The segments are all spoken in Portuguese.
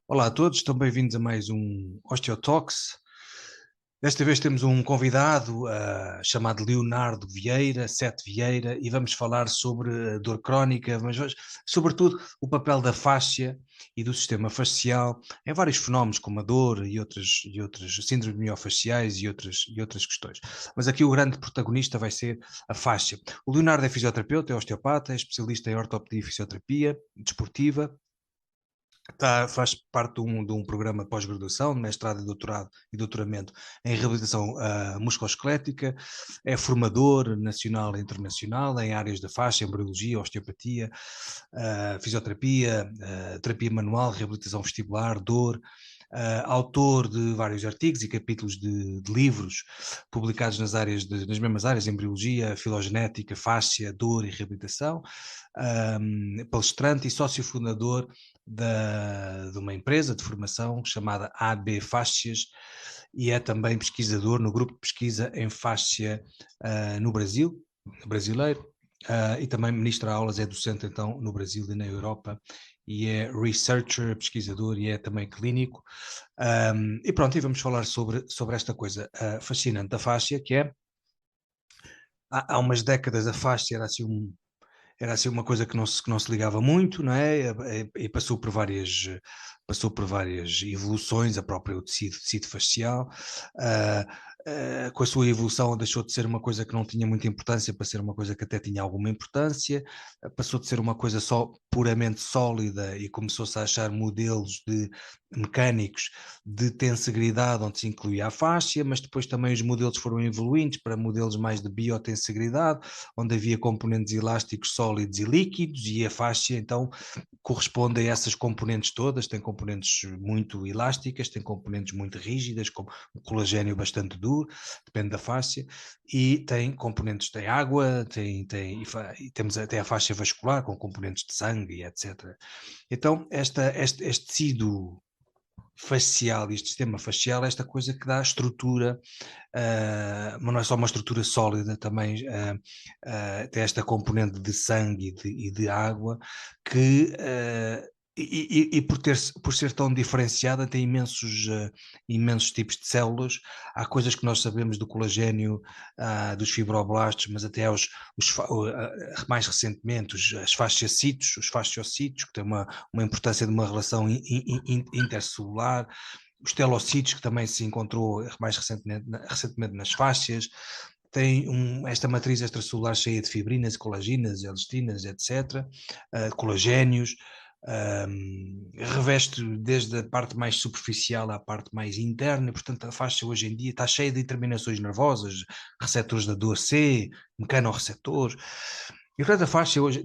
Olá a todos, estão bem-vindos a mais um OsteoTalks. Desta vez temos um convidado chamado Leonardo Vieira, Sete Vieira, e vamos falar sobre dor crónica, mas sobretudo o papel da fáscia e do sistema fascial em vários fenómenos como a dor e outras síndromes miofasciais e outras questões. Mas aqui o grande protagonista vai ser a fáscia. O Leonardo é fisioterapeuta, é osteopata, é especialista em ortopedia e fisioterapia desportiva. Faz parte de um programa de pós-graduação, de mestrado e doutoramento em reabilitação musculoesquelética, é formador nacional e internacional em áreas da faixa, embriologia, osteopatia, fisioterapia, terapia manual, reabilitação vestibular, dor, autor de vários artigos e capítulos de livros publicados nas mesmas áreas, embriologia, filogenética, fáscia, dor e reabilitação, palestrante e sócio fundador de uma empresa de formação chamada AB Fáscias, e é também pesquisador no grupo de pesquisa em fáscia no Brasil, brasileiro, e também ministra aulas, é docente então no Brasil e na Europa, e é researcher, pesquisador e é também clínico. E pronto, e vamos falar sobre esta coisa fascinante da fáscia, que é, há umas décadas a fáscia era assim uma coisa que não se ligava muito, não é? E passou por várias evoluções, a própria o tecido facial. ah, com a sua evolução deixou de ser uma coisa que não tinha muita importância para ser uma coisa que até tinha alguma importância. Passou de ser uma coisa só puramente sólida e começou-se a achar modelos mecânicos de tensegridade onde se incluía a fáscia, mas depois também os modelos foram evoluindo para modelos mais de biotensegridade, onde havia componentes elásticos sólidos e líquidos, e a fáscia então corresponde a essas componentes todas. Tem componentes muito elásticas, tem componentes muito rígidas, como o colagênio bastante duro, depende da fáscia, e tem componentes, tem água, e temos até a faixa vascular com componentes de sangue e etc. Então este tecido facial, este sistema facial, esta coisa que dá estrutura, mas não é só uma estrutura sólida, também tem esta componente de sangue e de água, que e por ser tão diferenciada, tem imensos tipos de células. Há coisas que nós sabemos do colagênio, dos fibroblastos, mas até mais recentemente as fasciocitos, que têm uma importância de uma relação intercelular, os telocitos, que também se encontrou mais recentemente nas fáscias. Tem esta matriz extracelular cheia de fibrinas, colaginas, elestinas, etc., colagénios. Reveste desde a parte mais superficial à parte mais interna, portanto a faixa hoje em dia está cheia de terminações nervosas, receptores da dor C, mecanorreceptores. E portanto a faixa hoje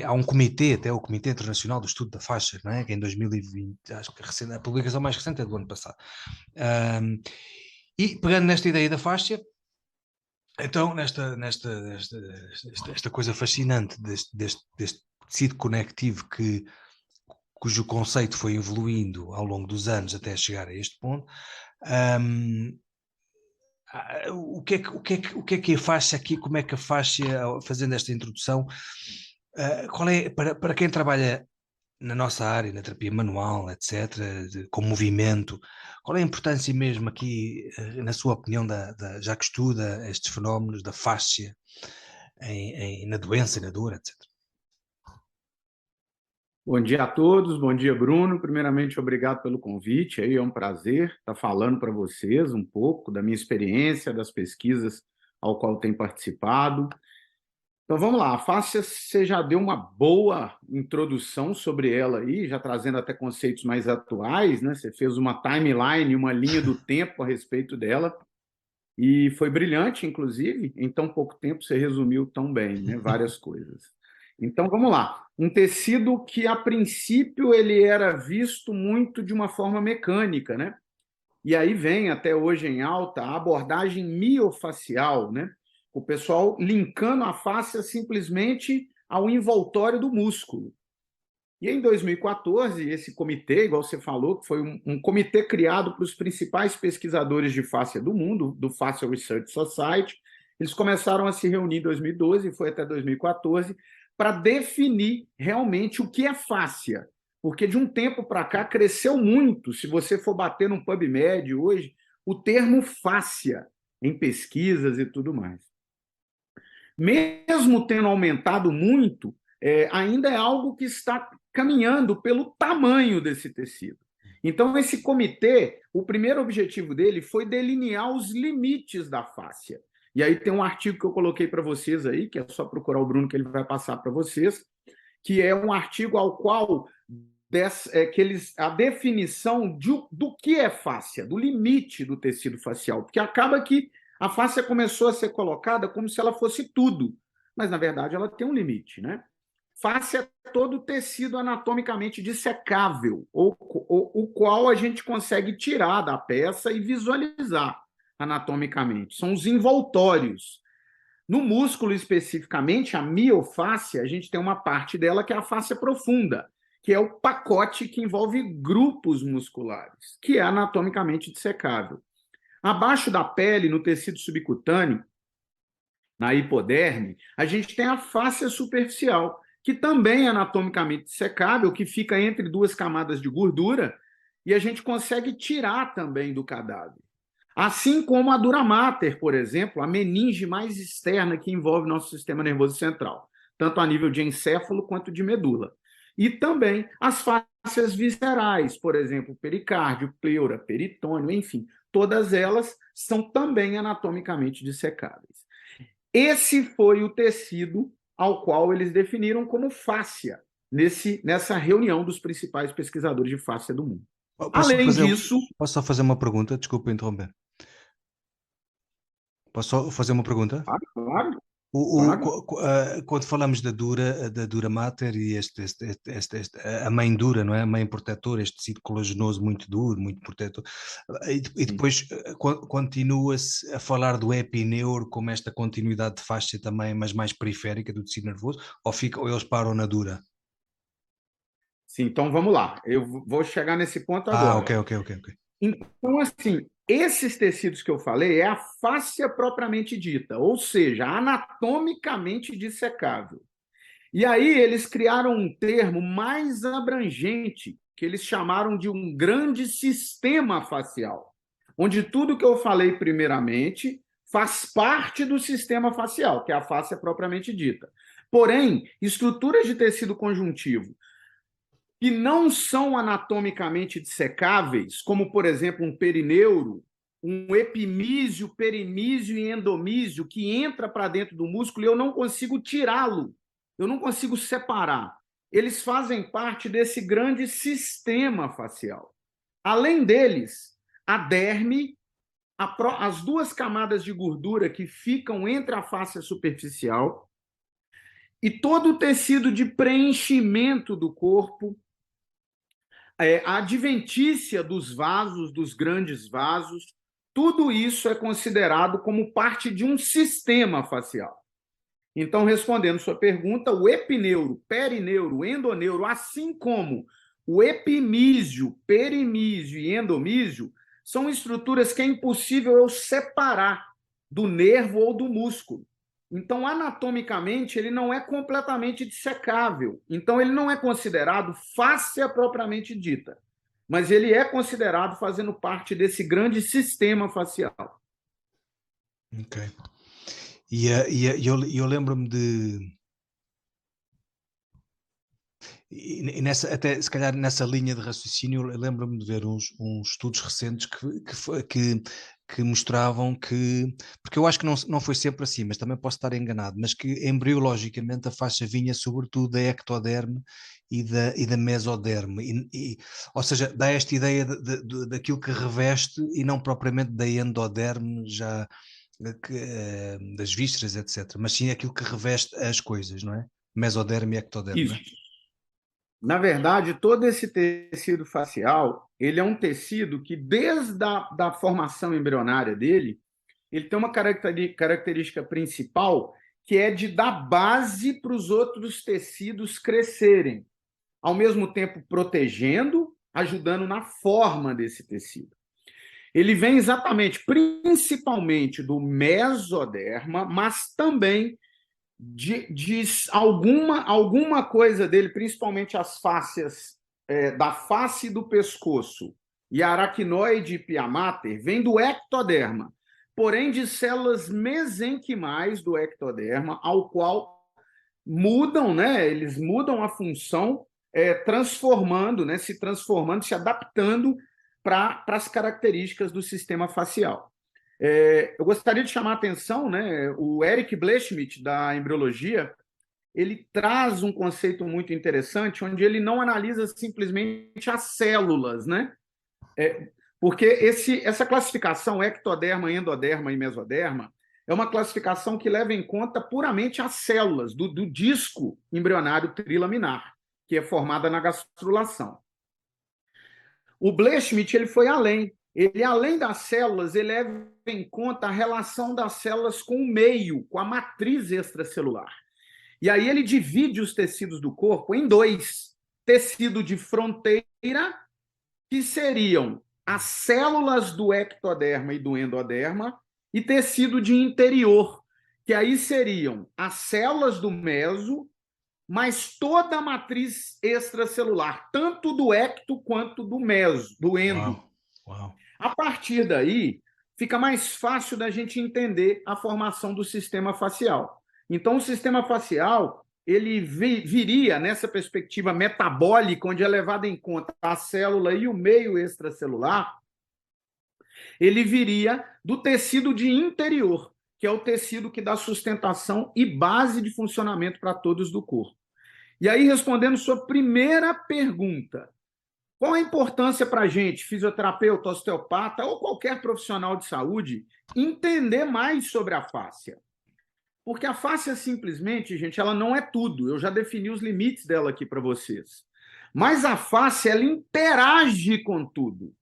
há um comitê, até o Comitê Internacional do Estudo da Faixa, não é? Que em 2020, acho que a publicação mais recente é do ano passado. E pegando nesta ideia da faixa, então esta coisa fascinante deste tecido conectivo cujo conceito foi evoluindo ao longo dos anos até chegar a este ponto. O que é que a faixa aqui, como é que a faixa, fazendo esta introdução, qual é, para quem trabalha na nossa área, na terapia manual, etc., com movimento, qual é a importância mesmo aqui, na sua opinião, já que estuda estes fenómenos da fáscia na doença e na dor, etc.? Bom dia a todos, bom dia, Bruno. Primeiramente, obrigado pelo convite. Aí é um prazer estar falando para vocês um pouco da minha experiência, das pesquisas ao qual tenho participado. Então vamos lá, a fáscia, você já deu uma boa introdução sobre ela aí, já trazendo até conceitos mais atuais, né? Você fez uma timeline, uma linha do tempo a respeito dela, e foi brilhante, inclusive, em tão pouco tempo você resumiu tão bem, né? Várias coisas. Então vamos lá, um tecido que a princípio ele era visto muito de uma forma mecânica, né? E aí vem até hoje em alta a abordagem miofacial, né? O pessoal linkando a face simplesmente ao envoltório do músculo. E em 2014, esse comitê, igual você falou, que foi um comitê criado para os principais pesquisadores de fáscia do mundo, do Facial Research Society, eles começaram a se reunir em 2012 e foi até 2014 para definir realmente o que é fáscia. porque de um tempo para cá cresceu muito, se você for bater num PubMed hoje, o termo fáscia em pesquisas e tudo mais. Mesmo tendo aumentado muito, ainda é algo que está caminhando pelo tamanho desse tecido. Então, esse comitê, o primeiro objetivo dele foi delinear os limites da fáscia. E aí tem um artigo que eu coloquei para vocês aí, que é só procurar o Bruno que ele vai passar para vocês, que é um artigo ao qual a definição do que é fáscia, do limite do tecido facial, porque acaba que a fáscia começou a ser colocada como se ela fosse tudo, mas na verdade ela tem um limite, né? Fáscia é todo tecido anatomicamente dissecável, o qual a gente consegue tirar da peça e visualizar anatomicamente. São os envoltórios. No músculo especificamente, a miofáscia, a gente tem uma parte dela que é a fáscia profunda, que é o pacote que envolve grupos musculares, que é anatomicamente dissecável. Abaixo da pele, no tecido subcutâneo, na hipoderme, a gente tem a fáscia superficial, que também é anatomicamente dissecável, que fica entre duas camadas de gordura, e a gente consegue tirar também do cadáver. Assim como a dura mater, por exemplo, a meninge mais externa que envolve nosso sistema nervoso central, tanto a nível de encéfalo quanto de medula. E também as fáscias viscerais, por exemplo, pericárdio, pleura, peritônio, enfim, todas elas são também anatomicamente dissecáveis. Esse foi o tecido ao qual eles definiram como fáscia, nessa reunião dos principais pesquisadores de fáscia do mundo. Além disso... Posso só fazer uma pergunta? Desculpa interromper. Posso só fazer uma pergunta? Claro. Quando falamos da dura mater e a mãe dura, não é? A mãe protetora, este tecido colagenoso muito duro, muito protetor, e depois continua-se a falar do epineuro como esta continuidade de faixa também, mas mais periférica do tecido nervoso, ou eles param na dura? Sim, então vamos lá. Eu vou chegar nesse ponto agora. Ok. Então, assim, esses tecidos que eu falei é a fáscia propriamente dita, ou seja, anatomicamente dissecável. E aí eles criaram um termo mais abrangente, que eles chamaram de um grande sistema facial, onde tudo que eu falei primeiramente faz parte do sistema facial, que é a fáscia propriamente dita. Porém, estruturas de tecido conjuntivo que não são anatomicamente dissecáveis, como, por exemplo, um perineuro, um epimísio, perimísio e endomísio, que entra para dentro do músculo e eu não consigo tirá-lo, eu não consigo separar. Eles fazem parte desse grande sistema facial. Além deles, a derme, as duas camadas de gordura que ficam entre a face superficial e todo o tecido de preenchimento do corpo, a adventícia dos vasos, dos grandes vasos, tudo isso é considerado como parte de um sistema facial. Então, respondendo sua pergunta, o epineuro, perineuro, endoneuro, assim como o epimísio, perimísio e endomísio, são estruturas que é impossível eu separar do nervo ou do músculo. Então, anatomicamente, ele não é completamente dissecável. Então, ele não é considerado fáscia propriamente dita, mas ele é considerado fazendo parte desse grande sistema facial. Ok. Eu lembro-me de... E até se calhar nessa linha de raciocínio, eu lembro-me de ver uns estudos recentes que mostravam que, porque eu acho que não foi sempre assim, mas também posso estar enganado, mas que embriologicamente a faixa vinha sobretudo da ectoderme e da mesoderme, ou seja, dá esta ideia daquilo que reveste e não propriamente da endoderme já das vísceras, etc., mas sim aquilo que reveste as coisas, não é? Mesoderme e ectoderme. Isso. Na verdade, todo esse tecido facial, ele é um tecido que, desde a formação embrionária dele, ele tem uma característica principal, que é de dar base para os outros tecidos crescerem, ao mesmo tempo protegendo, ajudando na forma desse tecido. Ele vem exatamente, principalmente do mesoderma, mas também de alguma coisa dele, principalmente as fáscias da face do pescoço e aracnoide e pia mater vem do ectoderma, porém de células mesenquimais do ectoderma, ao qual mudam, né? Eles mudam a função, transformando, né? Se transformando, se adaptando para as características do sistema facial. Eu gostaria de chamar a atenção, né? O Eric Blechschmidt, da embriologia, ele traz um conceito muito interessante, onde ele não analisa simplesmente as células, né? Porque essa classificação, ectoderma, endoderma e mesoderma, é uma classificação que leva em conta puramente as células do disco embrionário trilaminar, que é formada na gastrulação. O Blechschmidt ele foi além. Ele, além das células, ele leva em conta a relação das células com o meio, com a matriz extracelular. E aí ele divide os tecidos do corpo em dois. Tecido de fronteira, que seriam as células do ectoderma e do endoderma, e tecido de interior, que aí seriam as células do meso, mas toda a matriz extracelular, tanto do ecto quanto do meso, do endo. Uau. A partir daí, fica mais fácil da gente entender a formação do sistema facial. Então, o sistema facial, ele viria nessa perspectiva metabólica, onde é levado em conta a célula e o meio extracelular, ele viria do tecido de interior, que é o tecido que dá sustentação e base de funcionamento para todos do corpo. E aí, respondendo sua primeira pergunta, qual a importância para a gente, fisioterapeuta, osteopata ou qualquer profissional de saúde, entender mais sobre a fáscia? Porque a fáscia, simplesmente, gente, ela não é tudo. Eu já defini os limites dela aqui para vocês. Mas a fáscia, ela interage com tudo.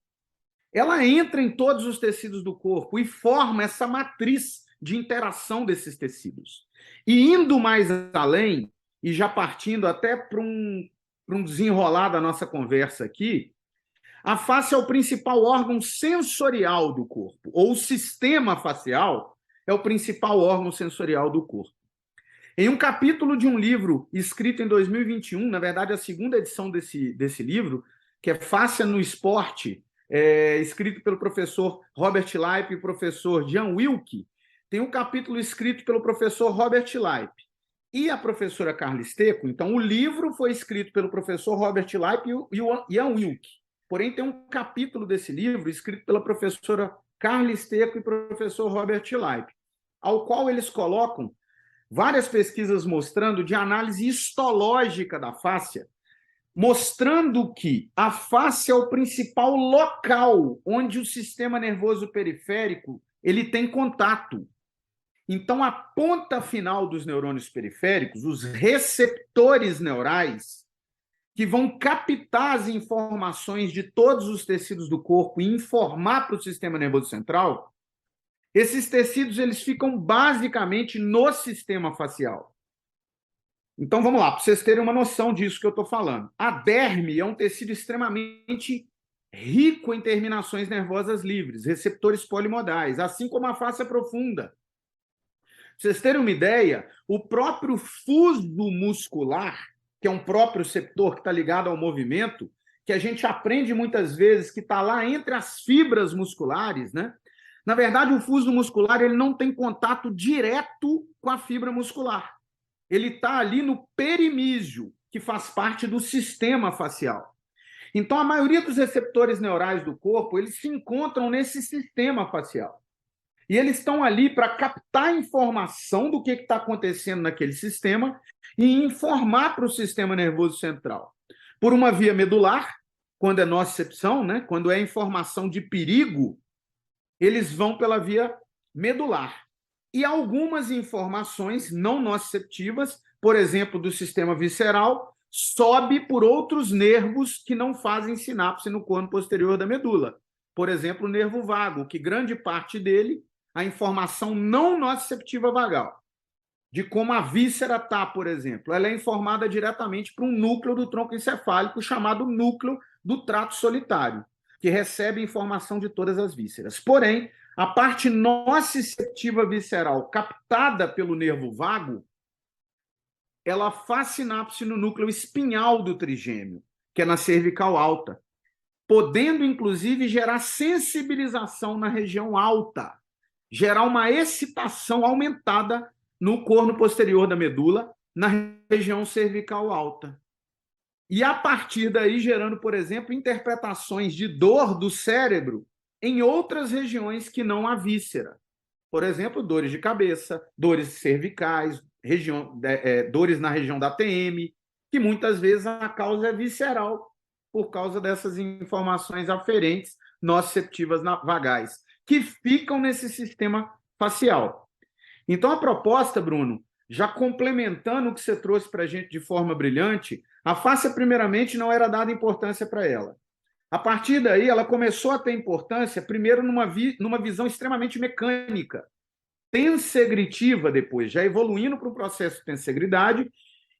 Ela entra em todos os tecidos do corpo e forma essa matriz de interação desses tecidos. E indo mais além, e já partindo até para um desenrolar da nossa conversa aqui, a face é o principal órgão sensorial do corpo, ou o sistema facial é o principal órgão sensorial do corpo. Em um capítulo de um livro escrito em 2021, na verdade, a segunda edição desse livro, que é Fáscia no Esporte, escrito pelo professor Robert Leip e professor Jan Wilke, tem um capítulo escrito pelo professor Robert Leip e a professora Carla Stecco. Então, o livro foi escrito pelo professor Robert Leip e o Jan Wilke. Porém, tem um capítulo desse livro escrito pela professora Carla Stecco e professor Robert Leip, ao qual eles colocam várias pesquisas mostrando de análise histológica da fáscia, mostrando que a fáscia é o principal local onde o sistema nervoso periférico ele tem contato. Então, a ponta final dos neurônios periféricos, os receptores neurais, que vão captar as informações de todos os tecidos do corpo e informar para o sistema nervoso central, esses tecidos eles ficam basicamente no sistema facial. Então, vamos lá, para vocês terem uma noção disso que eu estou falando. A derme é um tecido extremamente rico em terminações nervosas livres, receptores polimodais, assim como a face profunda. Para vocês terem uma ideia, o próprio fuso muscular, que é um próprio receptor que está ligado ao movimento, que a gente aprende muitas vezes que está lá entre as fibras musculares, né? Na verdade, o fuso muscular ele não tem contato direto com a fibra muscular. Ele está ali no perimísio, que faz parte do sistema facial. Então, a maioria dos receptores neurais do corpo, eles se encontram nesse sistema facial. E eles estão ali para captar informação do que está acontecendo naquele sistema e informar para o sistema nervoso central. Por uma via medular, quando é nocicepção, né? Quando é informação de perigo, eles vão pela via medular. E algumas informações não nociceptivas, por exemplo, do sistema visceral, sobe por outros nervos que não fazem sinapse no corno posterior da medula. Por exemplo, o nervo vago, que grande parte dele, a informação não nociceptiva vagal, de como a víscera está, por exemplo, ela é informada diretamente para um núcleo do tronco encefálico chamado núcleo do trato solitário, que recebe informação de todas as vísceras. Porém, a parte nociceptiva visceral captada pelo nervo vago, ela faz sinapse no núcleo espinhal do trigêmeo, que é na cervical alta, podendo, inclusive, gerar sensibilização na região alta, gerar uma excitação aumentada no corno posterior da medula, na região cervical alta. E, a partir daí, gerando, por exemplo, interpretações de dor do cérebro em outras regiões que não a víscera. Por exemplo, dores de cabeça, dores cervicais, dores na região da TM, que muitas vezes a causa é visceral, por causa dessas informações aferentes nociceptivas vagais, que ficam nesse sistema facial. Então, a proposta, Bruno, já complementando o que você trouxe para a gente de forma brilhante, a face, primeiramente, não era dada importância para ela. A partir daí, ela começou a ter importância, primeiro, numa visão extremamente mecânica, tensegritiva depois, já evoluindo para o processo de tensegridade,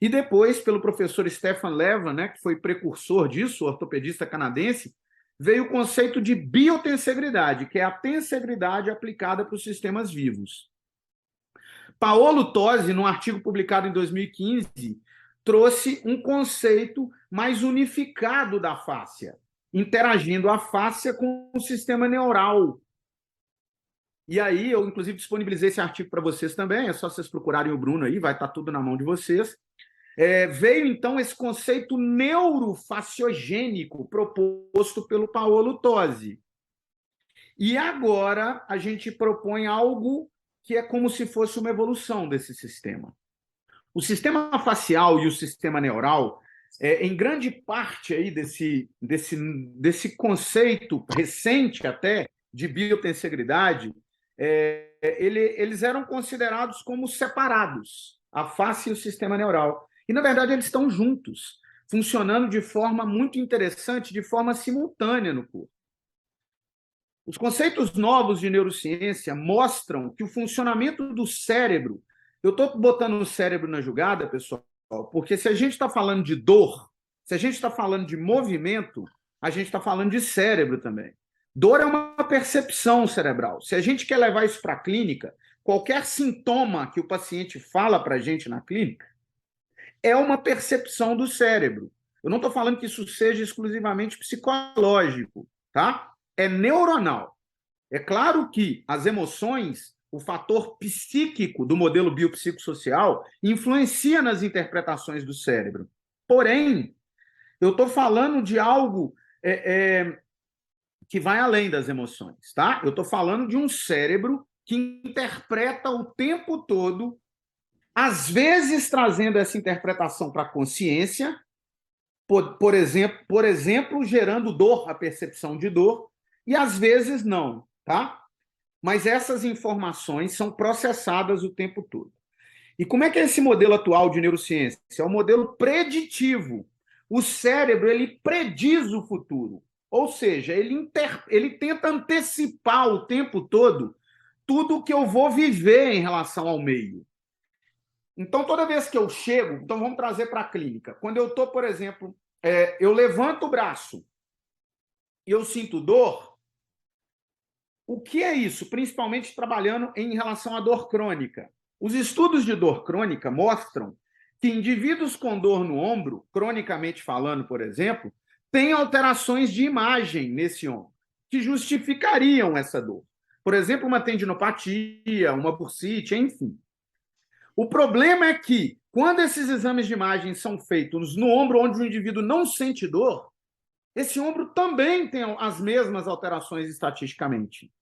e depois, pelo professor Stefan Levan, né, que foi precursor disso, ortopedista canadense, veio o conceito de biotensegridade, que é a tensegridade aplicada para os sistemas vivos. Paolo Tosi, num artigo publicado em 2015, trouxe um conceito mais unificado da fáscia, interagindo a fáscia com o sistema neural. E aí, eu, inclusive, disponibilizei esse artigo para vocês também, é só vocês procurarem o Bruno aí, vai estar tudo na mão de vocês. Veio, então, esse conceito neurofasciogênico proposto pelo Paolo Tosi. E agora a gente propõe algo que é como se fosse uma evolução desse sistema. O sistema facial e o sistema neural, em grande parte aí desse conceito recente até de biotensegridade, eles eram considerados como separados, a face e o sistema neural. E, na verdade, eles estão juntos, funcionando de forma muito interessante, de forma simultânea no corpo. Os conceitos novos de neurociência mostram que o funcionamento do cérebro... Eu estou botando o cérebro na jogada, pessoal, porque se a gente está falando de dor, se a gente está falando de movimento, a gente está falando de cérebro também. Dor é uma percepção cerebral. Se a gente quer levar isso para a clínica, qualquer sintoma que o paciente fala para a gente na clínica é uma percepção do cérebro. Eu não estou falando que isso seja exclusivamente psicológico, tá? É neuronal. É claro que as emoções, o fator psíquico do modelo biopsicossocial, influencia nas interpretações do cérebro. Porém, eu estou falando de algo que vai além das emoções, tá? Eu estou falando de um cérebro que interpreta o tempo todo, às vezes trazendo essa interpretação para a consciência, por exemplo, gerando dor, a percepção de dor, e às vezes não, tá? Mas essas informações são processadas o tempo todo. E como é que é esse modelo atual de neurociência? É um modelo preditivo. O cérebro, ele prediz o futuro. Ou seja, ele tenta antecipar o tempo todo tudo o que eu vou viver em relação ao meio. Então, toda vez que eu chego... Então, vamos trazer para a clínica. Quando eu estou, por exemplo, eu levanto o braço e eu sinto dor, o que é isso? Principalmente trabalhando em relação à dor crônica. Os estudos de dor crônica mostram que indivíduos com dor no ombro, cronicamente falando, por exemplo, têm alterações de imagem nesse ombro, que justificariam essa dor. Por exemplo, uma tendinopatia, uma bursite, enfim. O problema é que, quando esses exames de imagem são feitos no ombro onde o indivíduo não sente dor, esse ombro também tem as mesmas alterações estatisticamente.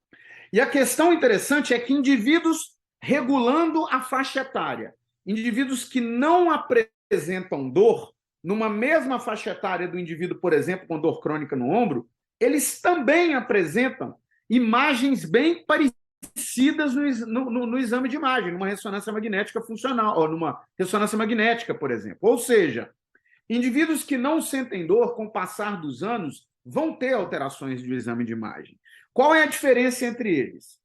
E a questão interessante é que indivíduos regulando a faixa etária, indivíduos que não apresentam dor, numa mesma faixa etária do indivíduo, por exemplo, com dor crônica no ombro, eles também apresentam imagens bem parecidas no exame de imagem, numa ressonância magnética funcional, ou numa ressonância magnética, por exemplo. Ou seja, indivíduos que não sentem dor, com o passar dos anos, vão ter alterações do exame de imagem. Qual é a diferença entre eles?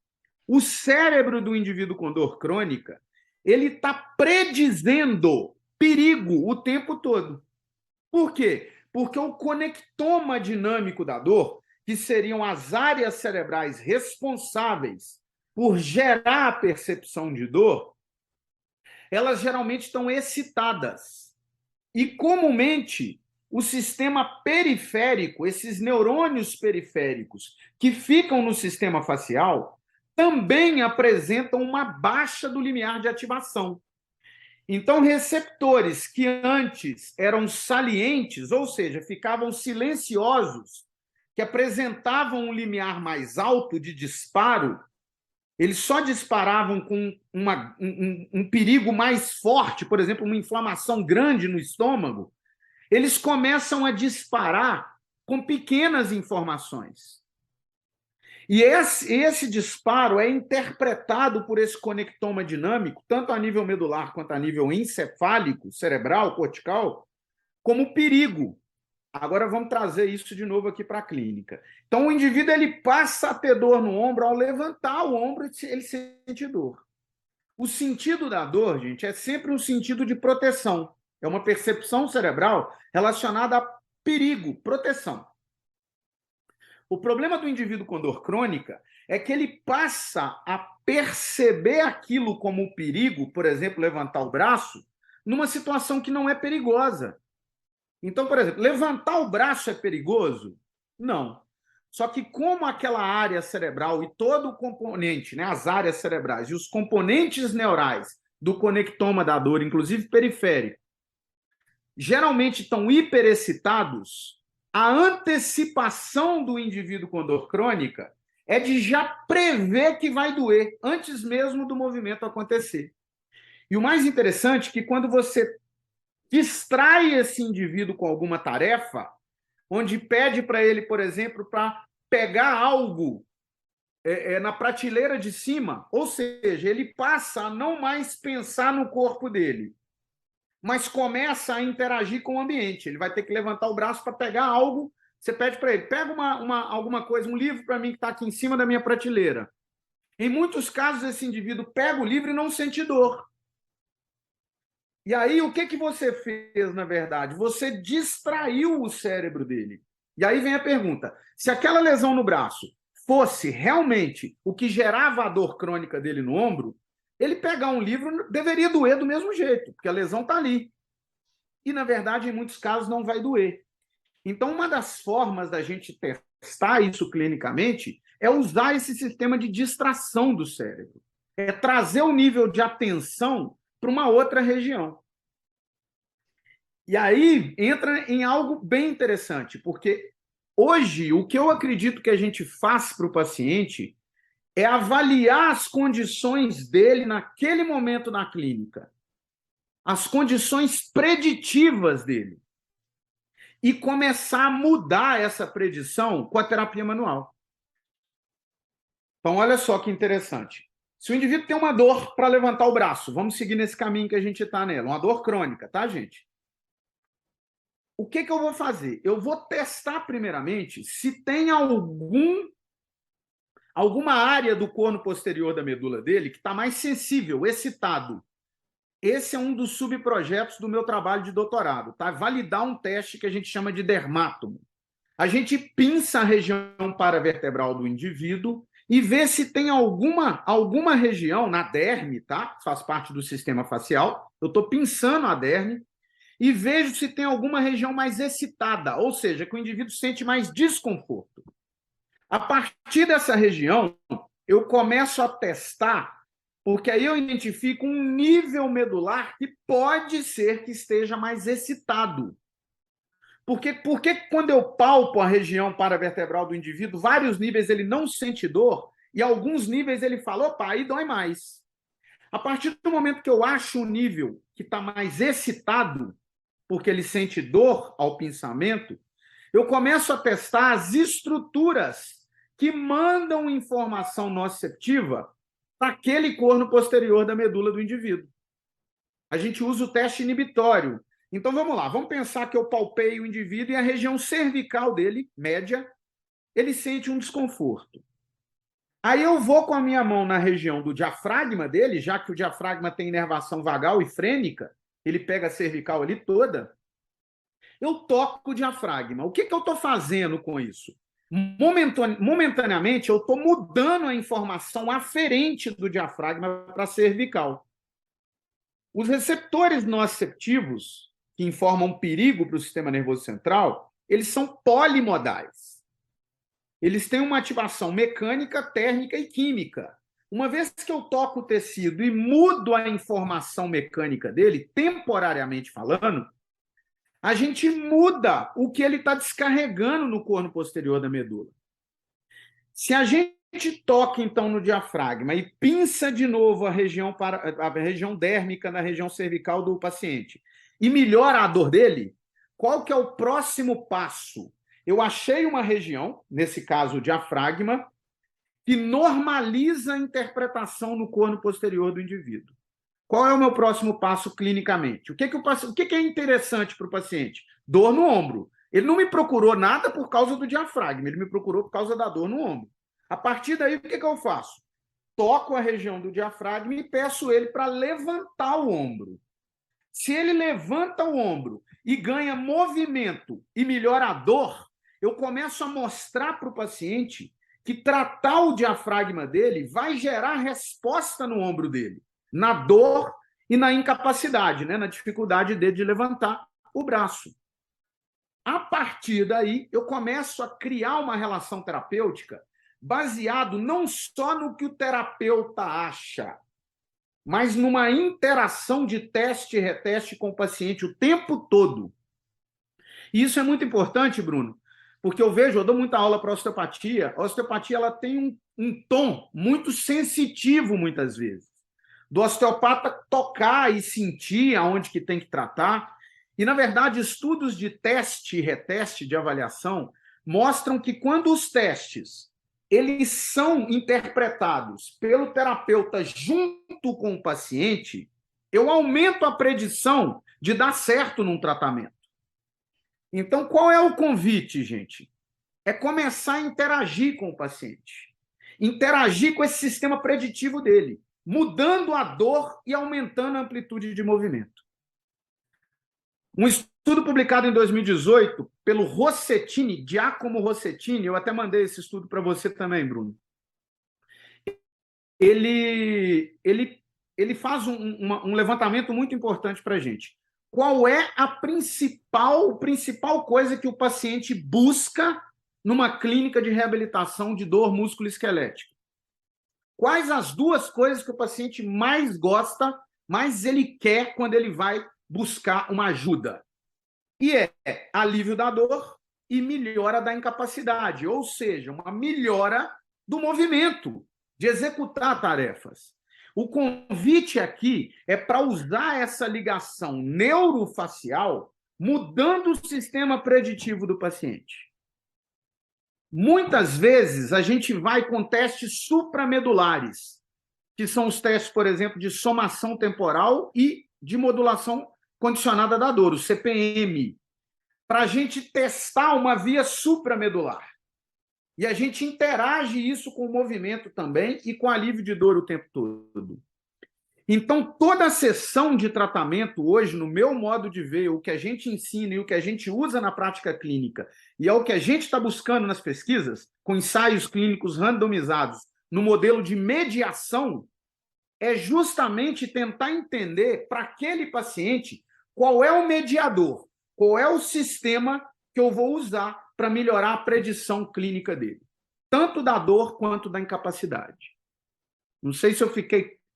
O cérebro do indivíduo com dor crônica, ele está predizendo perigo o tempo todo. Por quê? Porque o conectoma dinâmico da dor, que seriam as áreas cerebrais responsáveis por gerar a percepção de dor, elas geralmente estão excitadas. E, comumente, o sistema periférico, esses neurônios periféricos que ficam no sistema facial, também apresentam uma baixa do limiar de ativação. Então, receptores que antes eram salientes, ou seja, ficavam silenciosos, que apresentavam um limiar mais alto de disparo, eles só disparavam com um perigo mais forte, por exemplo, uma inflamação grande no estômago, eles começam a disparar com pequenas informações. E esse disparo é interpretado por esse conectoma dinâmico, tanto a nível medular quanto a nível encefálico, cerebral, cortical, como perigo. Agora vamos trazer isso de novo aqui para a clínica. Então, o indivíduo ele passa a ter dor no ombro, ao levantar o ombro, ele sente dor. O sentido da dor, gente, é sempre um sentido de proteção. É uma percepção cerebral relacionada a perigo, proteção. O problema do indivíduo com dor crônica é que ele passa a perceber aquilo como perigo, por exemplo, levantar o braço, numa situação que não é perigosa. Então, por exemplo, levantar o braço é perigoso? Não. Só que como aquela área cerebral e todo o componente, né, as áreas cerebrais e os componentes neurais do conectoma da dor, inclusive periférico, geralmente estão hiperexcitados, a antecipação do indivíduo com dor crônica é de já prever que vai doer antes mesmo do movimento acontecer. E o mais interessante é que quando você distrai esse indivíduo com alguma tarefa, onde pede para ele, por exemplo, para pegar algo na prateleira de cima, ou seja, ele passa a não mais pensar no corpo dele, mas começa a interagir com o ambiente. Ele vai ter que levantar o braço para pegar algo, você pede para ele, pega alguma coisa, um livro para mim que está aqui em cima da minha prateleira. Em muitos casos, esse indivíduo pega o livro e não sente dor. E aí, o que você fez, na verdade? Você distraiu o cérebro dele. E aí vem a pergunta, se aquela lesão no braço fosse realmente o que gerava a dor crônica dele no ombro, ele pegar um livro deveria doer do mesmo jeito, porque a lesão está ali. E, na verdade, em muitos casos, não vai doer. Então, uma das formas da gente testar isso clinicamente é usar esse sistema de distração do cérebro. É trazer o nível de atenção para uma outra região. E aí entra em algo bem interessante, porque hoje o que eu acredito que a gente faz para o paciente é avaliar as condições dele naquele momento na clínica, as condições preditivas dele, e começar a mudar essa predição com a terapia manual. Então, olha só que interessante. Se o indivíduo tem uma dor para levantar o braço, vamos seguir nesse caminho que a gente está nela, uma dor crônica, tá, gente? O que eu vou fazer? Eu vou testar primeiramente se tem alguma área do corno posterior da medula dele que está mais sensível, excitado. Esse é um dos subprojetos do meu trabalho de doutorado, tá? Validar um teste que a gente chama de dermátomo. A gente pinça a região paravertebral do indivíduo e vê se tem alguma região na derme, tá? Faz parte do sistema facial. Eu estou pinçando a derme e vejo se tem alguma região mais excitada, ou seja, que o indivíduo sente mais desconforto. A partir dessa região, eu começo a testar, porque aí eu identifico um nível medular que pode ser que esteja mais excitado. Porque quando eu palpo a região paravertebral do indivíduo, vários níveis ele não sente dor, e alguns níveis ele fala, opa, aí dói mais. A partir do momento que eu acho um nível que está mais excitado, porque ele sente dor ao pinçamento, eu começo a testar as estruturas que mandam informação nociceptiva para aquele corno posterior da medula do indivíduo. A gente usa o teste inibitório. Então, vamos lá. Vamos pensar que eu palpei o indivíduo e a região cervical dele, média, ele sente um desconforto. Aí eu vou com a minha mão na região do diafragma dele, já que o diafragma tem inervação vagal e frênica, ele pega a cervical ali toda, eu toco o diafragma. O que eu estou fazendo com isso? Momentaneamente, eu estou mudando a informação aferente do diafragma para a cervical. Os receptores nociceptivos, que informam perigo para o sistema nervoso central, eles são polimodais. Eles têm uma ativação mecânica, térmica e química. Uma vez que eu toco o tecido e mudo a informação mecânica dele, temporariamente falando, a gente muda o que ele está descarregando no corno posterior da medula. Se a gente toca, então, no diafragma e pinça de novo a região dérmica na região cervical do paciente e melhora a dor dele, qual que é o próximo passo? Eu achei uma região, nesse caso o diafragma, que normaliza a interpretação no corno posterior do indivíduo. Qual é o meu próximo passo clinicamente? O que é interessante para o paciente? Dor no ombro. Ele não me procurou nada por causa do diafragma, ele me procurou por causa da dor no ombro. A partir daí, o que eu faço? Toco a região do diafragma e peço ele para levantar o ombro. Se ele levanta o ombro e ganha movimento e melhora a dor, eu começo a mostrar para o paciente que tratar o diafragma dele vai gerar resposta no ombro dele, na dor e na incapacidade, né? Na dificuldade dele de levantar o braço. A partir daí, eu começo a criar uma relação terapêutica baseado não só no que o terapeuta acha, mas numa interação de teste e reteste com o paciente o tempo todo. E isso é muito importante, Bruno, porque eu dou muita aula para osteopatia. A osteopatia ela tem um tom muito sensitivo, muitas vezes, do osteopata tocar e sentir aonde que tem que tratar. E, na verdade, estudos de teste e reteste de avaliação mostram que quando os testes eles são interpretados pelo terapeuta junto com o paciente, eu aumento a predição de dar certo num tratamento. Então, qual é o convite, gente? É começar a interagir com o paciente. Interagir com esse sistema preditivo dele, mudando a dor e aumentando a amplitude de movimento. Um estudo publicado em 2018 pelo Rossettini, Giacomo Rossettini, eu até mandei esse estudo para você também, Bruno. Ele faz um levantamento muito importante para a gente. Qual é a principal coisa que o paciente busca numa clínica de reabilitação de dor músculo-esquelética? Quais as duas coisas que o paciente mais gosta, mais ele quer quando ele vai buscar uma ajuda? E é alívio da dor e melhora da incapacidade, ou seja, uma melhora do movimento, de executar tarefas. O convite aqui é para usar essa ligação neurofacial, mudando o sistema preditivo do paciente. Muitas vezes a gente vai com testes supramedulares, que são os testes, por exemplo, de somação temporal e de modulação condicionada da dor, o CPM, para a gente testar uma via supramedular. E a gente interage isso com o movimento também e com alívio de dor o tempo todo. Então, toda a sessão de tratamento hoje, no meu modo de ver, o que a gente ensina e o que a gente usa na prática clínica, e é o que a gente está buscando nas pesquisas, com ensaios clínicos randomizados, no modelo de mediação, é justamente tentar entender para aquele paciente qual é o mediador, qual é o sistema que eu vou usar para melhorar a predição clínica dele, tanto da dor quanto da incapacidade. Não sei se eu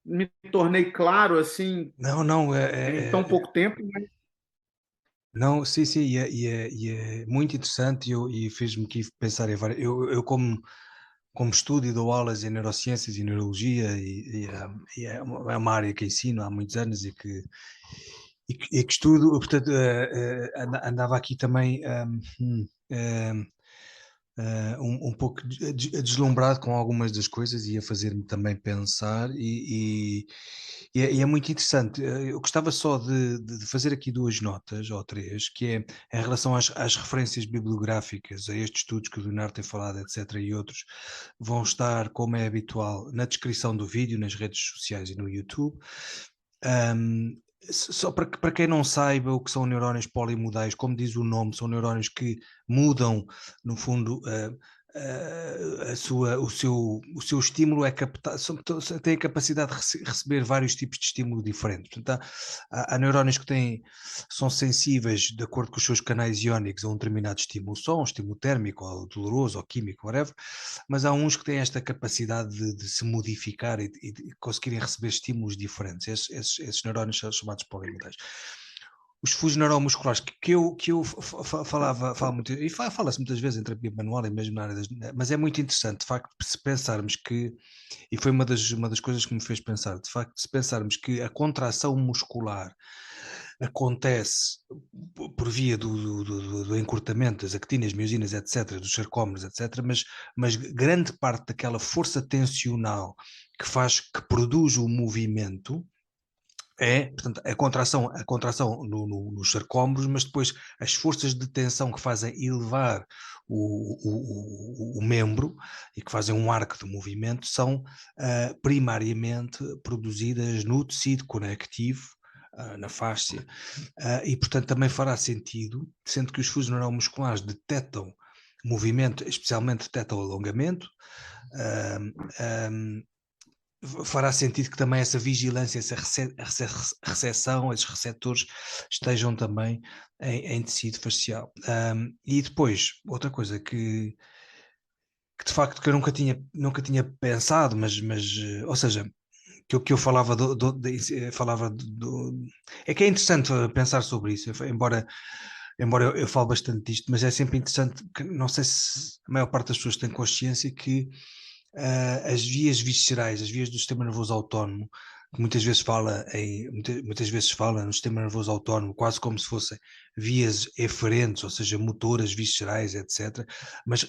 me tornei claro assim em tão pouco tempo, mas... Não, sim, sim, e é muito interessante e fez-me aqui pensar em várias... Eu como estudo e dou aulas em neurociências e neurologia e é uma área que ensino há muitos anos e que estudo, portanto, andava aqui também um pouco deslumbrado com algumas das coisas e a fazer-me também pensar e é muito interessante. Eu gostava só de fazer aqui duas notas ou três, que é em relação às referências bibliográficas, a estes estudos que o Leonardo tem falado, etc. e outros, vão estar, como é habitual, na descrição do vídeo, nas redes sociais e no YouTube. Só para quem não saiba o que são neurónios polimodais, como diz o nome, são neurónios que mudam, no fundo, o seu estímulo é captar, tem a capacidade de receber vários tipos de estímulo diferentes. Portanto, há neurónios que são sensíveis de acordo com os seus canais iónicos a um determinado estímulo, só um estímulo térmico, ou doloroso, ou químico, whatever, mas há uns que têm esta capacidade de se modificar e de conseguirem receber estímulos diferentes. Esses neurónios são chamados polimodais. Os fluxos neuromusculares que eu falo muito, e fala-se muitas vezes em terapia manual e mesmo na área mas é muito interessante, de facto, se pensarmos que, e foi uma das coisas que me fez pensar, de facto, se pensarmos que a contração muscular acontece por via do encurtamento das actinas, miosinas, etc., dos sarcómeros, etc., mas grande parte daquela força tensional que produz o movimento portanto, a contração nos sarcómeros, mas depois as forças de tensão que fazem elevar o membro e que fazem um arco de movimento são primariamente produzidas no tecido conectivo, na fáscia, e portanto também fará sentido, sendo que os fusos neuromusculares detectam movimento, especialmente detectam alongamento, fará sentido que também essa vigilância, essa recepção, esses receptores estejam também em tecido facial. E depois, outra coisa que de facto que eu nunca tinha pensado, ou seja, que eu falava é que é interessante pensar sobre isso, embora eu fale bastante disto, mas é sempre interessante, que não sei se a maior parte das pessoas tem consciência que as vias viscerais, as vias do sistema nervoso autónomo, que muitas vezes fala no sistema nervoso autónomo quase como se fossem vias eferentes, ou seja, motoras viscerais, etc., mas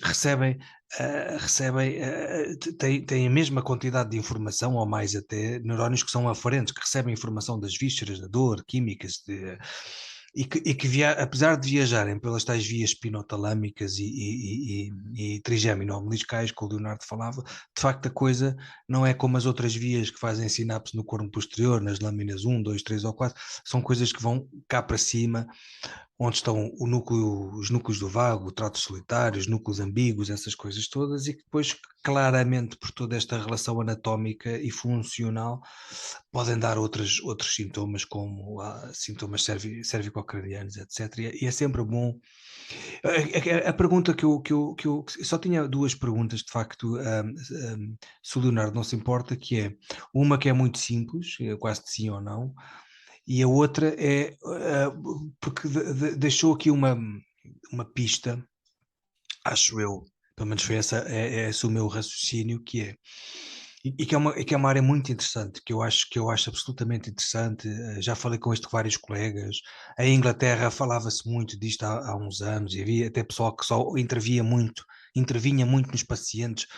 têm a mesma quantidade de informação, ou mais até, neurónios que são aferentes, que recebem informação das vísceras, da dor, químicas, apesar de viajarem pelas tais vias espinotalâmicas e trigêmino-obeliscais que o Leonardo falava, de facto a coisa não é como as outras vias que fazem sinapse no corno posterior, nas lâminas 1, 2, 3 ou 4, são coisas que vão cá para cima, onde estão os núcleos do vago, o trato solitário, os núcleos ambíguos, essas coisas todas, e que depois, claramente, por toda esta relação anatómica e funcional, podem dar outros sintomas, como sintomas cervicocranianos, etc. E é sempre bom. A pergunta que eu só tinha duas perguntas, de facto, se o Leonardo não se importa, que é uma que é muito simples, quase de sim ou não, e a outra é porque deixou aqui uma pista, acho eu, pelo menos foi esse o meu raciocínio, que é que é uma área muito interessante, que eu acho absolutamente interessante. Já falei com isto com vários colegas. Em Inglaterra falava-se muito disto há uns anos, e havia até pessoal que só intervinha muito nos pacientes,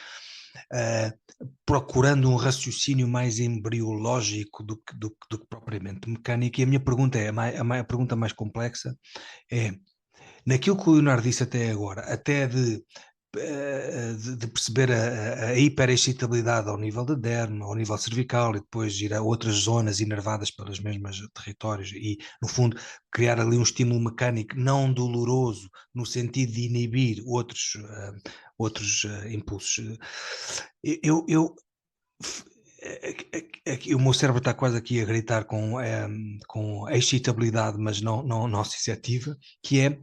procurando um raciocínio mais embriológico do que propriamente mecânico. E a minha pergunta a pergunta mais complexa é, naquilo que o Leonardo disse até agora, até de perceber a hiperexcitabilidade ao nível da derme, ao nível cervical, e depois ir a outras zonas inervadas pelos mesmos territórios e, no fundo, criar ali um estímulo mecânico não doloroso, no sentido de inibir outros impulsos. O meu cérebro está quase aqui a gritar com excitabilidade, mas não associativa, que é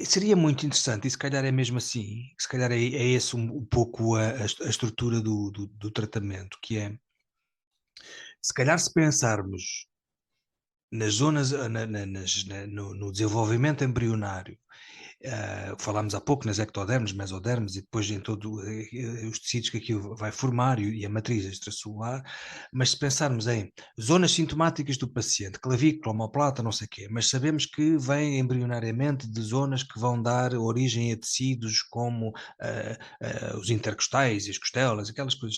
seria muito interessante, e se calhar é mesmo assim, se calhar é esse um pouco a estrutura do tratamento, que é, se calhar se pensarmos nas zonas, no desenvolvimento embrionário, falámos há pouco nas ectodermes, mesodermes e depois em todos os tecidos que aquilo vai formar e a matriz extracelular, mas se pensarmos em zonas sintomáticas do paciente, clavícula, omoplata, não sei o quê, mas sabemos que vem embrionariamente de zonas que vão dar origem a tecidos como os intercostais e as costelas, aquelas coisas.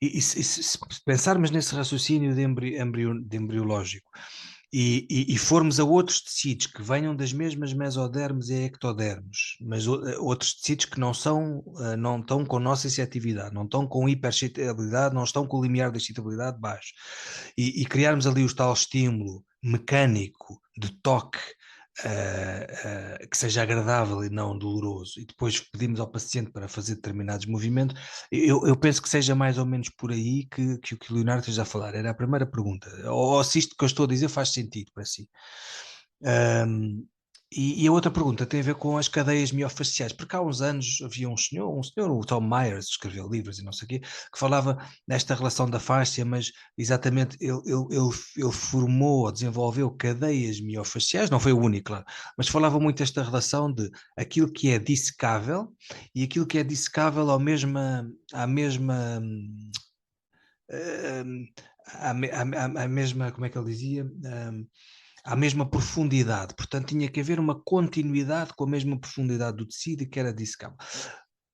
Se pensarmos nesse raciocínio de embriológico, e formos a outros tecidos que venham das mesmas mesodermes e ectodermes, mas outros tecidos que não estão com nossa excitabilidade, não estão com hiperexcitabilidade, não estão com o limiar da excitabilidade baixo, e criarmos ali o tal estímulo mecânico de toque que seja agradável e não doloroso, e depois pedimos ao paciente para fazer determinados movimentos, eu penso que seja mais ou menos por aí que o que o Leonardo esteja a falar. Era a primeira pergunta. Ou se isto que eu estou a dizer faz sentido para si. Ahm, e a outra pergunta tem a ver com as cadeias miofasciais, porque há uns anos havia um senhor, o Tom Myers, que escreveu livros e não sei o quê, que falava desta relação da fáscia, mas exatamente ele formou ou desenvolveu cadeias miofasciais, não foi o único, claro, mas falava muito desta relação de aquilo que é dissecável e aquilo que é dissecável à mesma, hum, à mesma, como é que ele dizia? À mesma profundidade, portanto tinha que haver uma continuidade com a mesma profundidade do tecido que era dissecável.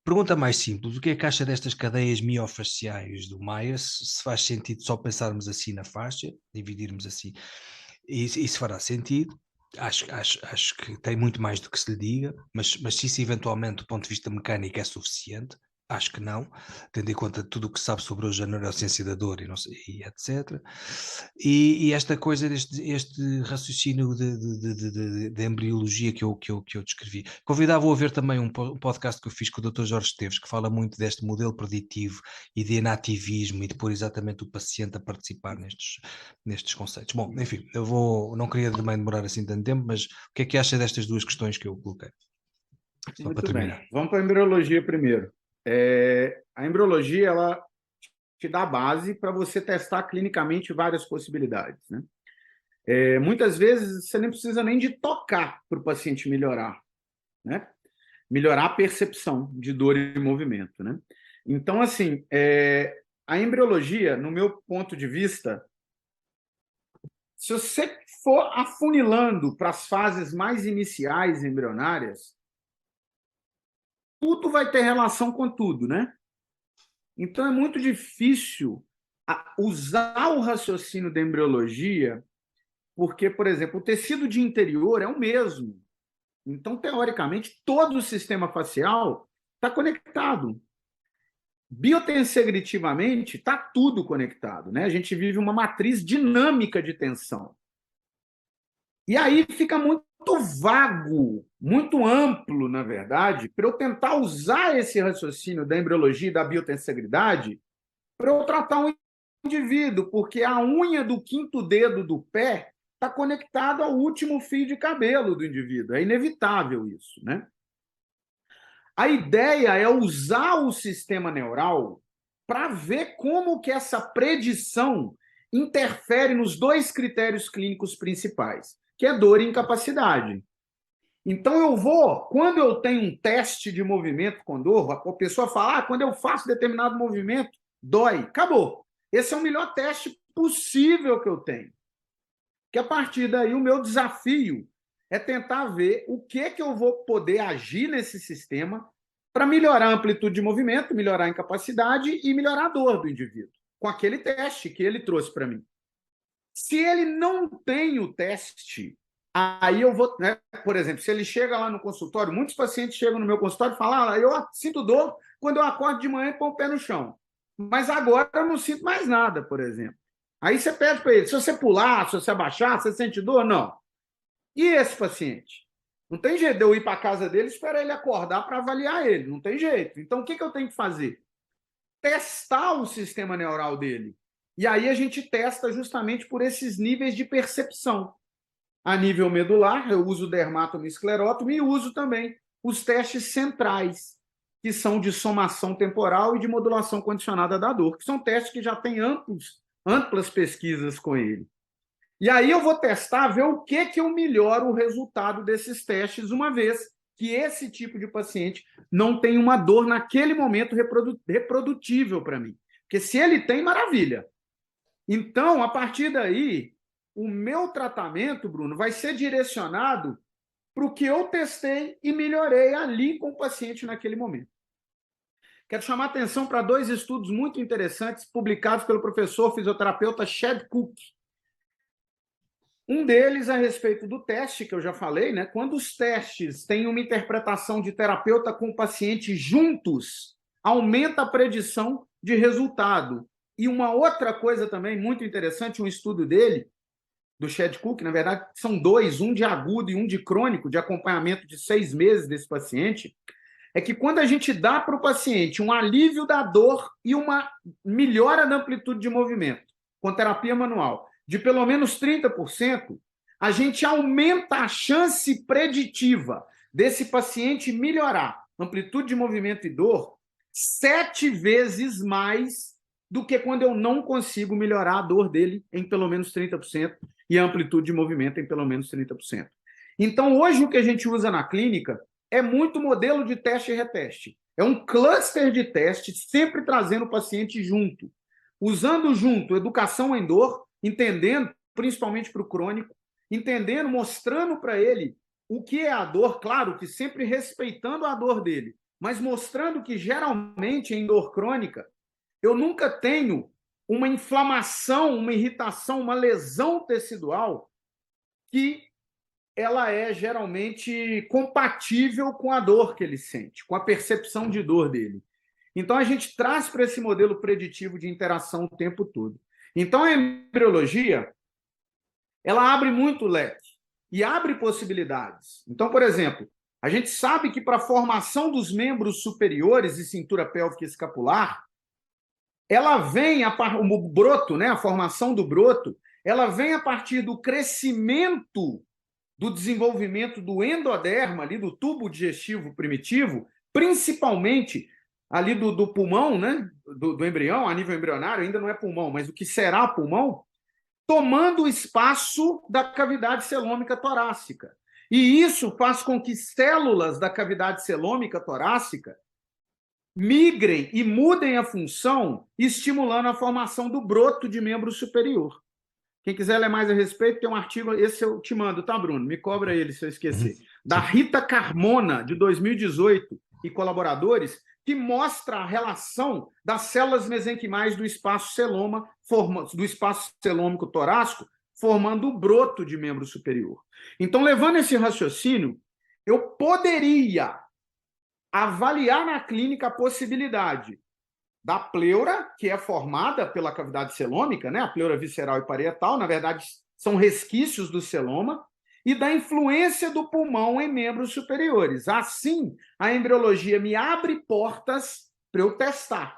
Pergunta mais simples, o que é que acha destas cadeias miofasciais do Myers? Se faz sentido só pensarmos assim na faixa, dividirmos assim, e isso fará sentido. Acho que tem muito mais do que se lhe diga, mas se isso eventualmente do ponto de vista mecânico é suficiente, acho que não, tendo em conta tudo o que se sabe sobre hoje a neurociência da dor e, não sei, e etc. E esta coisa, este raciocínio de embriologia que eu descrevi. Convidava-o a ver também um podcast que eu fiz com o Dr. Jorge Esteves, que fala muito deste modelo preditivo e de enativismo e de pôr exatamente o paciente a participar nestes conceitos. Bom, enfim, não queria também demorar assim tanto tempo, mas o que é que acha destas duas questões que eu coloquei? Só para Muito bem. terminar. Vamos para a embriologia primeiro. A embriologia, ela te dá a base para você testar clinicamente várias possibilidades, né? Muitas vezes você nem precisa nem de tocar para o paciente melhorar, né? Melhorar a percepção de dor e movimento, né? Então, assim, a embriologia, no meu ponto de vista, se você for afunilando para as fases mais iniciais embrionárias, tudo vai ter relação com tudo, né? Então é muito difícil usar o raciocínio da embriologia, porque, por exemplo, o tecido de interior é o mesmo. Então, teoricamente, todo o sistema facial está conectado. Biotensegritivamente, está tudo conectado, né? A gente vive uma matriz dinâmica de tensão. E aí fica muito vago, muito amplo, na verdade, para eu tentar usar esse raciocínio da embriologia e da biotensegridade para eu tratar um indivíduo, porque a unha do quinto dedo do pé está conectada ao último fio de cabelo do indivíduo. É inevitável isso, né? A ideia é usar o sistema neural para ver como que essa predição interfere nos dois critérios clínicos principais, que é dor e incapacidade. Então quando eu tenho um teste de movimento com dor, a pessoa fala, quando eu faço determinado movimento, dói. Acabou. Esse é o melhor teste possível que eu tenho. Que a partir daí o meu desafio é tentar ver o que eu vou poder agir nesse sistema para melhorar a amplitude de movimento, melhorar a incapacidade e melhorar a dor do indivíduo, com aquele teste que ele trouxe para mim. Se ele não tem o teste, aí eu vou, né? Por exemplo, se ele chega lá no consultório, muitos pacientes chegam no meu consultório e falam, eu sinto dor quando eu acordo de manhã e põe o pé no chão. Mas agora eu não sinto mais nada, por exemplo. Aí você pede para ele, se você pular, se você abaixar, você sente dor? Não. E esse paciente? Não tem jeito de eu ir para a casa dele e esperar ele acordar para avaliar ele. Não tem jeito. Então, o que eu tenho que fazer? Testar o sistema neural dele. E aí a gente testa justamente por esses níveis de percepção. A nível medular, eu uso o dermátomo e esclerótomo e uso também os testes centrais, que são de somação temporal e de modulação condicionada da dor, que são testes que já têm amplas pesquisas com ele. E aí eu vou testar, ver o que eu melhoro o resultado desses testes, uma vez que esse tipo de paciente não tem uma dor naquele momento reprodutível para mim. Porque se ele tem, maravilha. Então, a partir daí, o meu tratamento, Bruno, vai ser direcionado para o que eu testei e melhorei ali com o paciente naquele momento. Quero chamar a atenção para dois estudos muito interessantes publicados pelo professor fisioterapeuta Chad Cook. Um deles a respeito do teste, que eu já falei, né? Quando os testes têm uma interpretação de terapeuta com o paciente juntos, aumenta a predição de resultado. E uma outra coisa também muito interessante, um estudo dele, do Shed-Cook, na verdade, são dois, um de agudo e um de crônico, de acompanhamento de 6 meses desse paciente, é que quando a gente dá para o paciente um alívio da dor e uma melhora da amplitude de movimento, com terapia manual, de pelo menos 30%, a gente aumenta a chance preditiva desse paciente melhorar amplitude de movimento e dor 7 vezes mais do que quando eu não consigo melhorar a dor dele em pelo menos 30% e a amplitude de movimento em pelo menos 30%. Então, hoje, o que a gente usa na clínica é muito modelo de teste e reteste. É um cluster de teste, sempre trazendo o paciente junto. Usando junto educação em dor, entendendo, principalmente para o crônico, entendendo, mostrando para ele o que é a dor, claro que sempre respeitando a dor dele, mas mostrando que, geralmente, em dor crônica, eu nunca tenho uma inflamação, uma irritação, uma lesão tecidual que ela é geralmente compatível com a dor que ele sente, com a percepção de dor dele. Então, a gente traz para esse modelo preditivo de interação o tempo todo. Então, a embriologia, ela abre muito o leque e abre possibilidades. Então, por exemplo, a gente sabe que para a formação dos membros superiores e cintura pélvica escapular, ela vem, o broto, né, a formação do broto, ela vem a partir do crescimento do desenvolvimento do endoderma, ali do tubo digestivo primitivo, principalmente ali do pulmão, né, do embrião, a nível embrionário, ainda não é pulmão, mas o que será pulmão, tomando o espaço da cavidade celômica torácica. E isso faz com que células da cavidade celômica torácica migrem e mudem a função, estimulando a formação do broto de membro superior. Quem quiser ler mais a respeito, tem um artigo, esse eu te mando, tá, Bruno? Me cobra ele se eu esquecer. Da Rita Carmona, de 2018, e colaboradores, que mostra a relação das células mesenquimais do espaço celoma, do espaço celômico torácico, formando o broto de membro superior. Então, levando esse raciocínio, eu poderia avaliar na clínica a possibilidade da pleura, que é formada pela cavidade celômica, né? A pleura visceral e parietal, na verdade, são resquícios do celoma, e da influência do pulmão em membros superiores. Assim, a embriologia me abre portas para eu testar.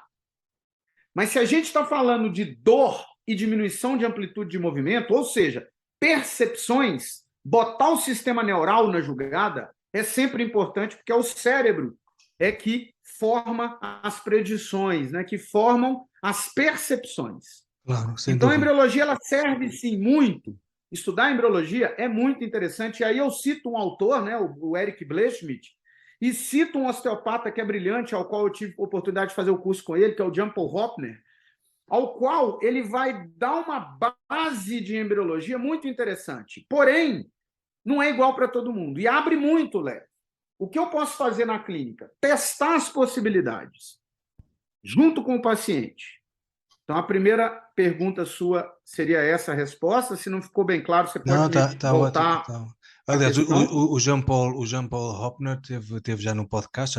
Mas se a gente está falando de dor e diminuição de amplitude de movimento, ou seja, percepções, botar o sistema neural na jogada é sempre importante, porque é o cérebro que forma as predições, né, que formam as percepções. Claro, sem então, dúvida. a embriologia ela serve, sim, muito. Estudar embriologia é muito interessante. E aí eu cito um autor, né, o Eric Blechschmidt, e cito um osteopata que é brilhante, ao qual eu tive a oportunidade de fazer o curso com ele, que é o Jean-Paul Hopner, ao qual ele vai dar uma base de embriologia muito interessante. Porém, não é igual para todo mundo. E abre muito o leque. O que eu posso fazer na clínica? Testar as possibilidades, junto com o paciente. Então, a primeira pergunta sua seria essa a resposta. Se não ficou bem claro, você pode voltar ótimo, tá. Aliás, o Jean-Paul Hopner teve já no podcast,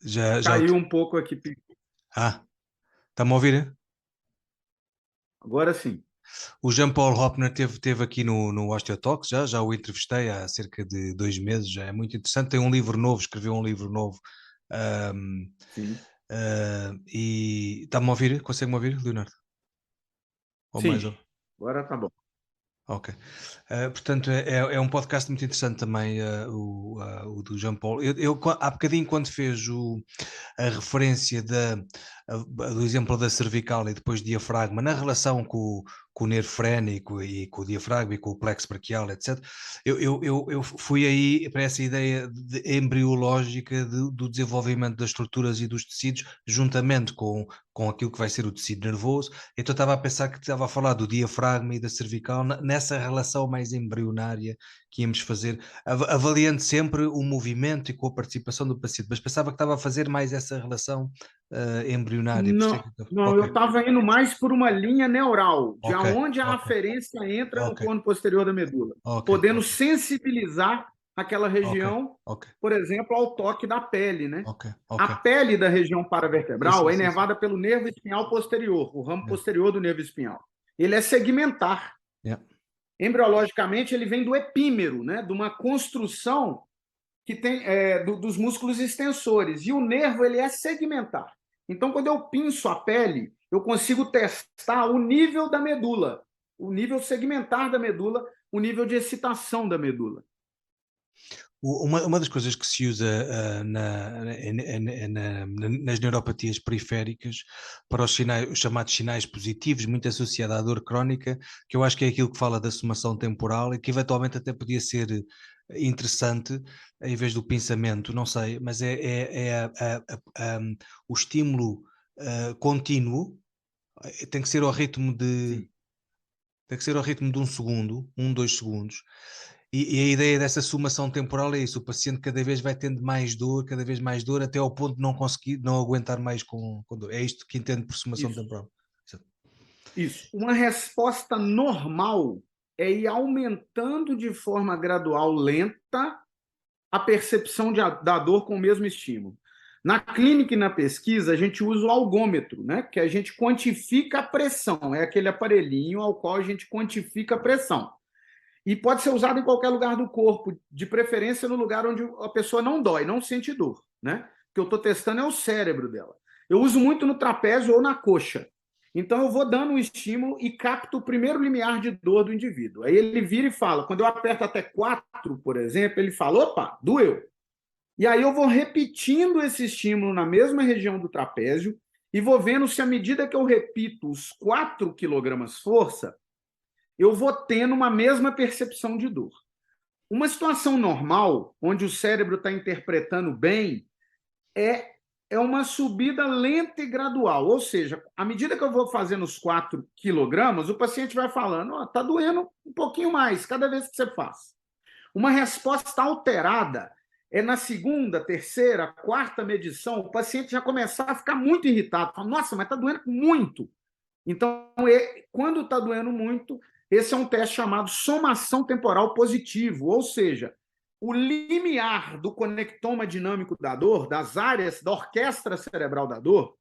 já caiu um pouco aqui. Está-me a ouvir? Agora sim. O Jean-Paul Hopner teve aqui no Osteotalks, já o entrevistei há cerca de 2 meses, já é muito interessante, tem um livro novo, escreveu um livro novo. Sim. E está-me a ouvir? Consegue-me ouvir, Leonardo? Ou sim, agora está bom. Ok. Portanto, é um podcast muito interessante também, o do Jean Paul. Eu há bocadinho, quando fez a referência do exemplo da cervical e depois diafragma, na relação com o nervo frénico e com o diafragma e com o plexo braquial, etc., eu fui aí para essa ideia embriológica do desenvolvimento das estruturas e dos tecidos, juntamente com aquilo que vai ser o tecido nervoso. Então estava a pensar que estava a falar do diafragma e da cervical nessa relação mais embrionária que íamos fazer, avaliando sempre o movimento e com a participação do paciente, mas pensava que estava a fazer mais essa relação embrionária. Não, eu estava indo mais por uma linha neural, de onde a aferência entra no cono posterior da medula, podendo sensibilizar aquela região, por exemplo, ao toque da pele, né? A pele da região paravertebral é inervada pelo nervo espinhal posterior, o ramo posterior do nervo espinhal. ele é segmentar. Yeah. Embriologicamente, ele vem do epímero, né? De uma construção que tem dos músculos extensores. E o nervo ele é segmentar. Então, quando eu pinço a pele, eu consigo testar o nível da medula, o nível segmentar da medula, o nível de excitação da medula. Uma das coisas que se usa nas neuropatias periféricas para os chamados sinais positivos, muito associado à dor crónica, que eu acho que é aquilo que fala da somação temporal e que eventualmente até podia ser interessante em vez do pensamento, não sei, mas o estímulo contínuo tem que ser ao ritmo Sim. tem que ser ao ritmo de 1 segundo, 2 segundos. E a ideia dessa somação temporal é isso: o paciente cada vez vai tendo mais dor, cada vez mais dor, até ao ponto de não conseguir, não aguentar mais com dor. É isto que entendo por somação Isso. temporal. Isso. Uma resposta normal é ir aumentando de forma gradual, lenta, a percepção da dor com o mesmo estímulo. Na clínica e na pesquisa, a gente usa o algômetro, né? Que a gente quantifica a pressão. É aquele aparelhinho ao qual a gente quantifica a pressão. E pode ser usado em qualquer lugar do corpo, de preferência no lugar onde a pessoa não dói, não sente dor, né? O que eu estou testando é o cérebro dela. Eu uso muito no trapézio ou na coxa. Então eu vou dando um estímulo e capto o primeiro limiar de dor do indivíduo. Aí ele vira e fala, quando eu aperto até 4, por exemplo, ele fala, opa, doeu. E aí eu vou repetindo esse estímulo na mesma região do trapézio e vou vendo se à medida que eu repito os 4 quilogramas força, eu vou tendo uma mesma percepção de dor. Uma situação normal, onde o cérebro está interpretando bem, é uma subida lenta e gradual. Ou seja, à medida que eu vou fazendo os 4 quilogramas, o paciente vai falando, está doendo um pouquinho mais cada vez que você faz. Uma resposta alterada é na segunda, terceira, quarta medição, o paciente já começar a ficar muito irritado. Fala, nossa, mas está doendo muito. Então, quando está doendo muito, esse é um teste chamado somação temporal positivo, ou seja, o limiar do conectoma dinâmico da dor, das áreas da orquestra cerebral da dor,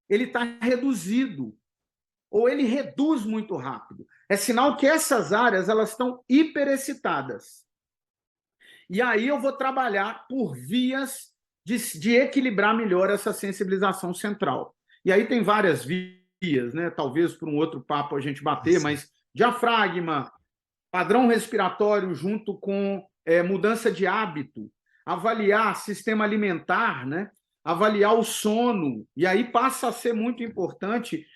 ele está reduzido, ou ele reduz muito rápido. É sinal que essas áreas elas estão hiperexcitadas. E aí eu vou trabalhar por vias de equilibrar melhor essa sensibilização central. E aí tem várias vias, né? Talvez por um outro papo a gente bater, mas diafragma, padrão respiratório junto com mudança de hábito, avaliar sistema alimentar, né? Avaliar o sono, e aí passa a ser muito importante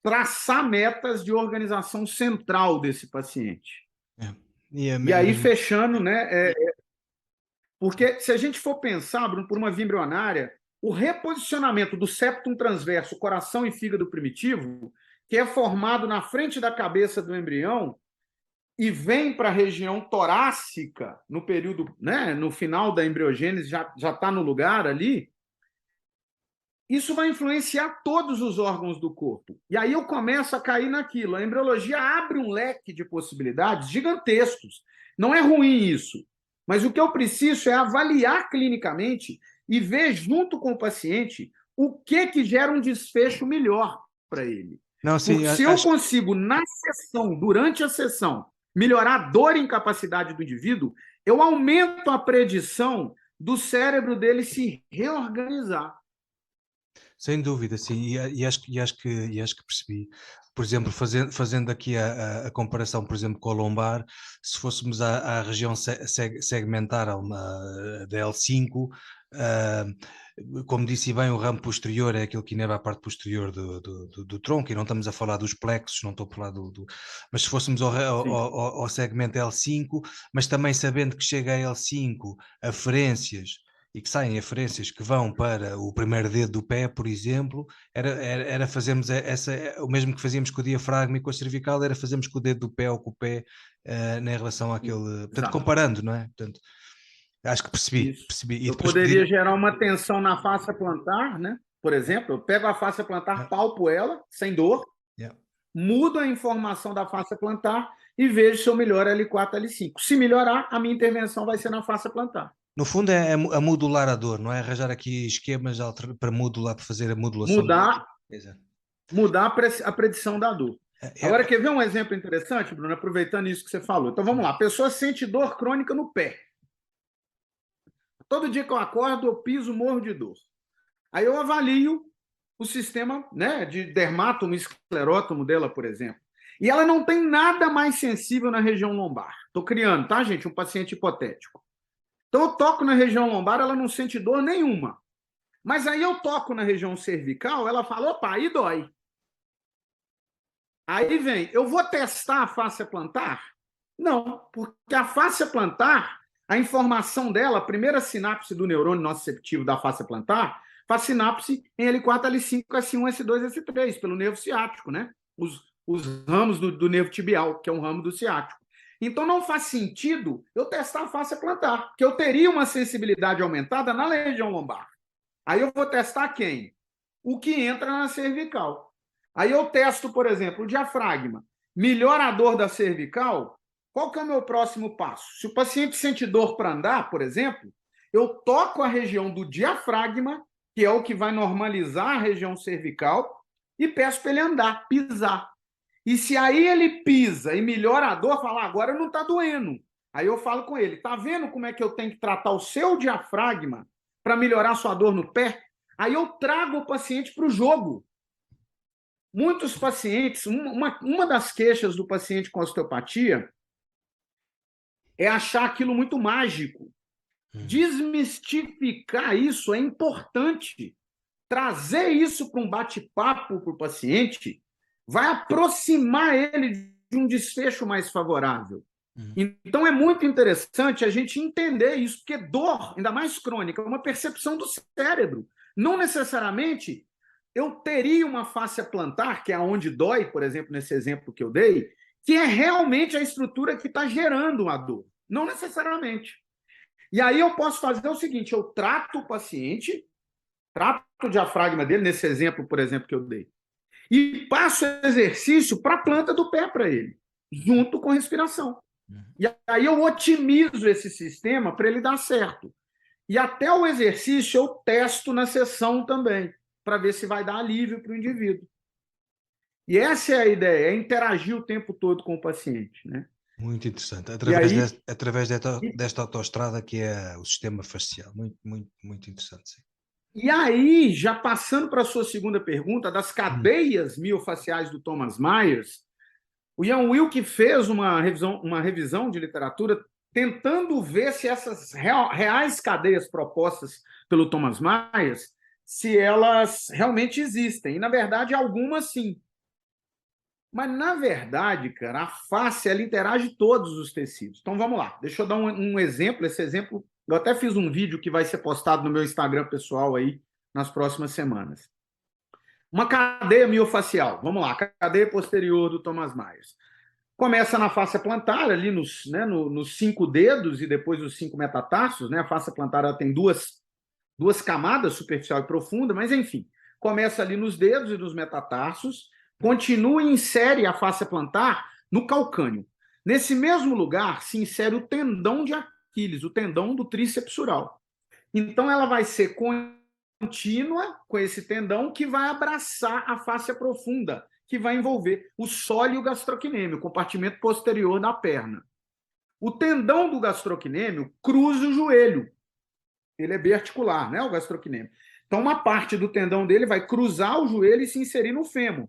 traçar metas de organização central desse paciente. E aí, fechando, né? Porque se a gente for pensar, Bruno, por uma via embrionária, o reposicionamento do septum transverso, coração e fígado primitivo, que é formado na frente da cabeça do embrião e vem para a região torácica no período, né, no final da embriogênese, já está no lugar ali, isso vai influenciar todos os órgãos do corpo. E aí eu começo a cair naquilo. A embriologia abre um leque de possibilidades gigantescos. Não é ruim isso. Mas o que eu preciso é avaliar clinicamente e ver junto com o paciente o que gera um desfecho melhor para ele. Não, sim, porque se eu consigo, na sessão, durante a sessão, melhorar a dor e incapacidade do indivíduo, eu aumento a predição do cérebro dele se reorganizar. Sem dúvida, sim, e acho que percebi. Por exemplo, fazendo aqui a comparação, por exemplo, com a lombar, se fôssemos à região segmentar da L5, como disse bem, o ramo posterior é aquilo que inerva a parte posterior do tronco, e não estamos a falar dos plexos, não estou a falar mas se fôssemos ao segmento L5, mas também sabendo que chega a L5 aferências e que saem aferências que vão para o primeiro dedo do pé, por exemplo, era fazermos o mesmo que fazíamos com o diafragma e com a cervical, era fazermos com o dedo do pé ou com o pé em relação àquele... Portanto, comparando, não é? Portanto, acho que percebi. E eu poderia gerar uma tensão na face plantar, né? Por exemplo, eu pego a face plantar, palpo ela, sem dor, mudo a informação da face plantar e vejo se eu melhoro L4, L5. Se melhorar, a minha intervenção vai ser na face plantar. No fundo é a modular a dor, não é? Arranjar aqui esquemas para modular, para fazer a modulação. Mudar. Exato. mudar a predição da dor. Agora, quer ver um exemplo interessante, Bruno? Aproveitando isso que você falou. Então, vamos lá. A pessoa sente dor crônica no pé. Todo dia que eu acordo, eu piso, morro de dor. Aí eu avalio o sistema, né, de dermátomo e esclerótomo dela, por exemplo. E ela não tem nada mais sensível na região lombar. Estou criando, tá, gente? Um paciente hipotético. Então, eu toco na região lombar, ela não sente dor nenhuma. Mas aí eu toco na região cervical, ela fala, opa, aí dói. Aí vem, eu vou testar a fáscia plantar? Não, porque a fáscia plantar, a informação dela, a primeira sinapse do neurônio nociceptivo da fáscia plantar, faz sinapse em L4, L5, S1, S2, S3, pelo nervo ciático, né? Os ramos do nervo tibial, que é um ramo do ciático. Então não faz sentido eu testar a fáscia plantar, porque eu teria uma sensibilidade aumentada na região lombar. Aí eu vou testar quem? O que entra na cervical. Aí eu testo, por exemplo, o diafragma. Melhora a dor da cervical? Qual que é o meu próximo passo? Se o paciente sente dor para andar, por exemplo, eu toco a região do diafragma, que é o que vai normalizar a região cervical, e peço para ele andar, pisar. E se aí ele pisa e melhora a dor, fala, agora não está doendo. Aí eu falo com ele, tá vendo como é que eu tenho que tratar o seu diafragma para melhorar a sua dor no pé? Aí eu trago o paciente para o jogo. Muitos pacientes, uma das queixas do paciente com osteopatia é achar aquilo muito mágico. Desmistificar isso é importante. Trazer isso para um bate-papo para o paciente vai aproximar ele de um desfecho mais favorável. Então é muito interessante a gente entender isso, porque dor, ainda mais crônica, é uma percepção do cérebro. Não necessariamente eu teria uma fáscia plantar, que é onde dói, por exemplo, nesse exemplo que eu dei, que é realmente a estrutura que está gerando a dor. Não necessariamente. E aí eu posso fazer o seguinte, eu trato o paciente, trato o diafragma dele, nesse exemplo, por exemplo, que eu dei, e passo exercício para a planta do pé para ele, junto com respiração. E aí eu otimizo esse sistema para ele dar certo. E até o exercício eu testo na sessão também, para ver se vai dar alívio para o indivíduo. E essa é a ideia, é interagir o tempo todo com o paciente, né? Muito interessante. aí, Através desta autoestrada que é o sistema facial. Muito, muito, muito interessante, sim. E aí, já passando para a sua segunda pergunta, das cadeias miofaciais do Thomas Myers, o Ian Wilke fez uma revisão de literatura tentando ver se essas reais cadeias propostas pelo Thomas Myers, se elas realmente existem. E, na verdade, algumas sim. Mas, na verdade, cara, a face, ela interage todos os tecidos. Então, vamos lá. Deixa eu dar um exemplo. Esse exemplo, eu até fiz um vídeo que vai ser postado no meu Instagram pessoal aí nas próximas semanas. Uma cadeia miofacial. Vamos lá, cadeia posterior do Thomas Myers. Começa na face plantar, ali nos 5 dedos e depois os 5 metatarsos. Né? A face plantar ela tem duas camadas, superficial e profunda, mas enfim, começa ali nos dedos e nos metatarsos, continua e insere a face plantar no calcâneo. Nesse mesmo lugar se insere o tendão de Aquiles, o tendão do tríceps sural. Então ela vai ser contínua com esse tendão que vai abraçar a face profunda, que vai envolver o sólio gastrocnêmio, o compartimento posterior da perna. O tendão do gastrocnêmio cruza o joelho. Ele é biarticular, né, o gastrocnêmio. Então, uma parte do tendão dele vai cruzar o joelho e se inserir no fêmur.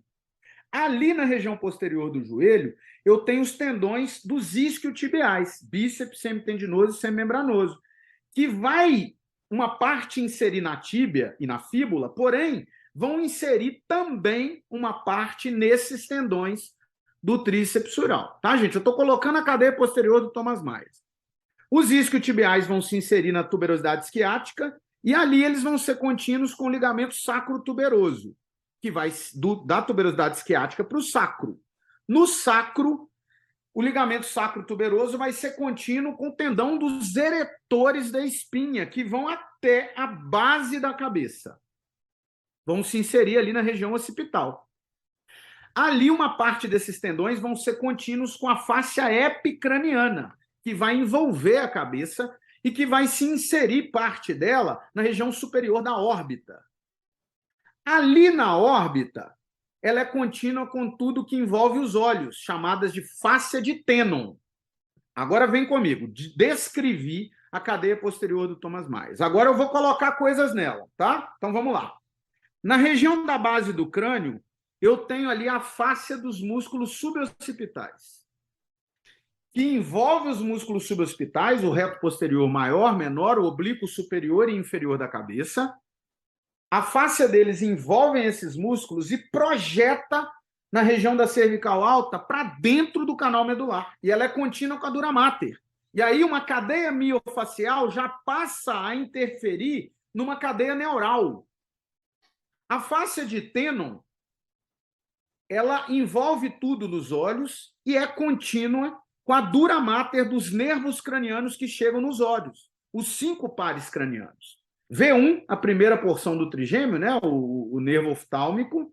Ali na região posterior do joelho, eu tenho os tendões dos isquiotibiais, bíceps, semitendinoso e semimembranoso, que vai uma parte inserir na tíbia e na fíbula, porém, vão inserir também uma parte nesses tendões do tríceps sural. Tá, gente? Eu estou colocando a cadeia posterior do Thomas Myers. Os isquiotibiais vão se inserir na tuberosidade esquiática e ali eles vão ser contínuos com o ligamento sacro-tuberoso, que vai da tuberosidade esquiática para o sacro. No sacro, o ligamento sacro-tuberoso vai ser contínuo com o tendão dos eretores da espinha, que vão até a base da cabeça. Vão se inserir ali na região occipital. Ali, uma parte desses tendões vão ser contínuos com a fáscia epicraniana, que vai envolver a cabeça e que vai se inserir parte dela na região superior da órbita. Ali na órbita, ela é contínua com tudo que envolve os olhos, chamadas de fáscia de Tenon. Agora vem comigo. Descrevi a cadeia posterior do Thomas Myers. Agora eu vou colocar coisas nela, tá? Então vamos lá. Na região da base do crânio, eu tenho ali a fáscia dos músculos suboccipitais, que envolve os músculos suboccipitais, o reto posterior maior, menor, o oblíquo superior e inferior da cabeça. A fáscia deles envolve esses músculos e projeta na região da cervical alta para dentro do canal medular. E ela é contínua com a dura mater. E aí uma cadeia miofacial já passa a interferir numa cadeia neural. A fáscia de Tenon, ela envolve tudo nos olhos e é contínua com a dura mater dos nervos cranianos que chegam nos olhos, os 5 pares cranianos. V1, a primeira porção do trigêmeo, né, o nervo oftálmico,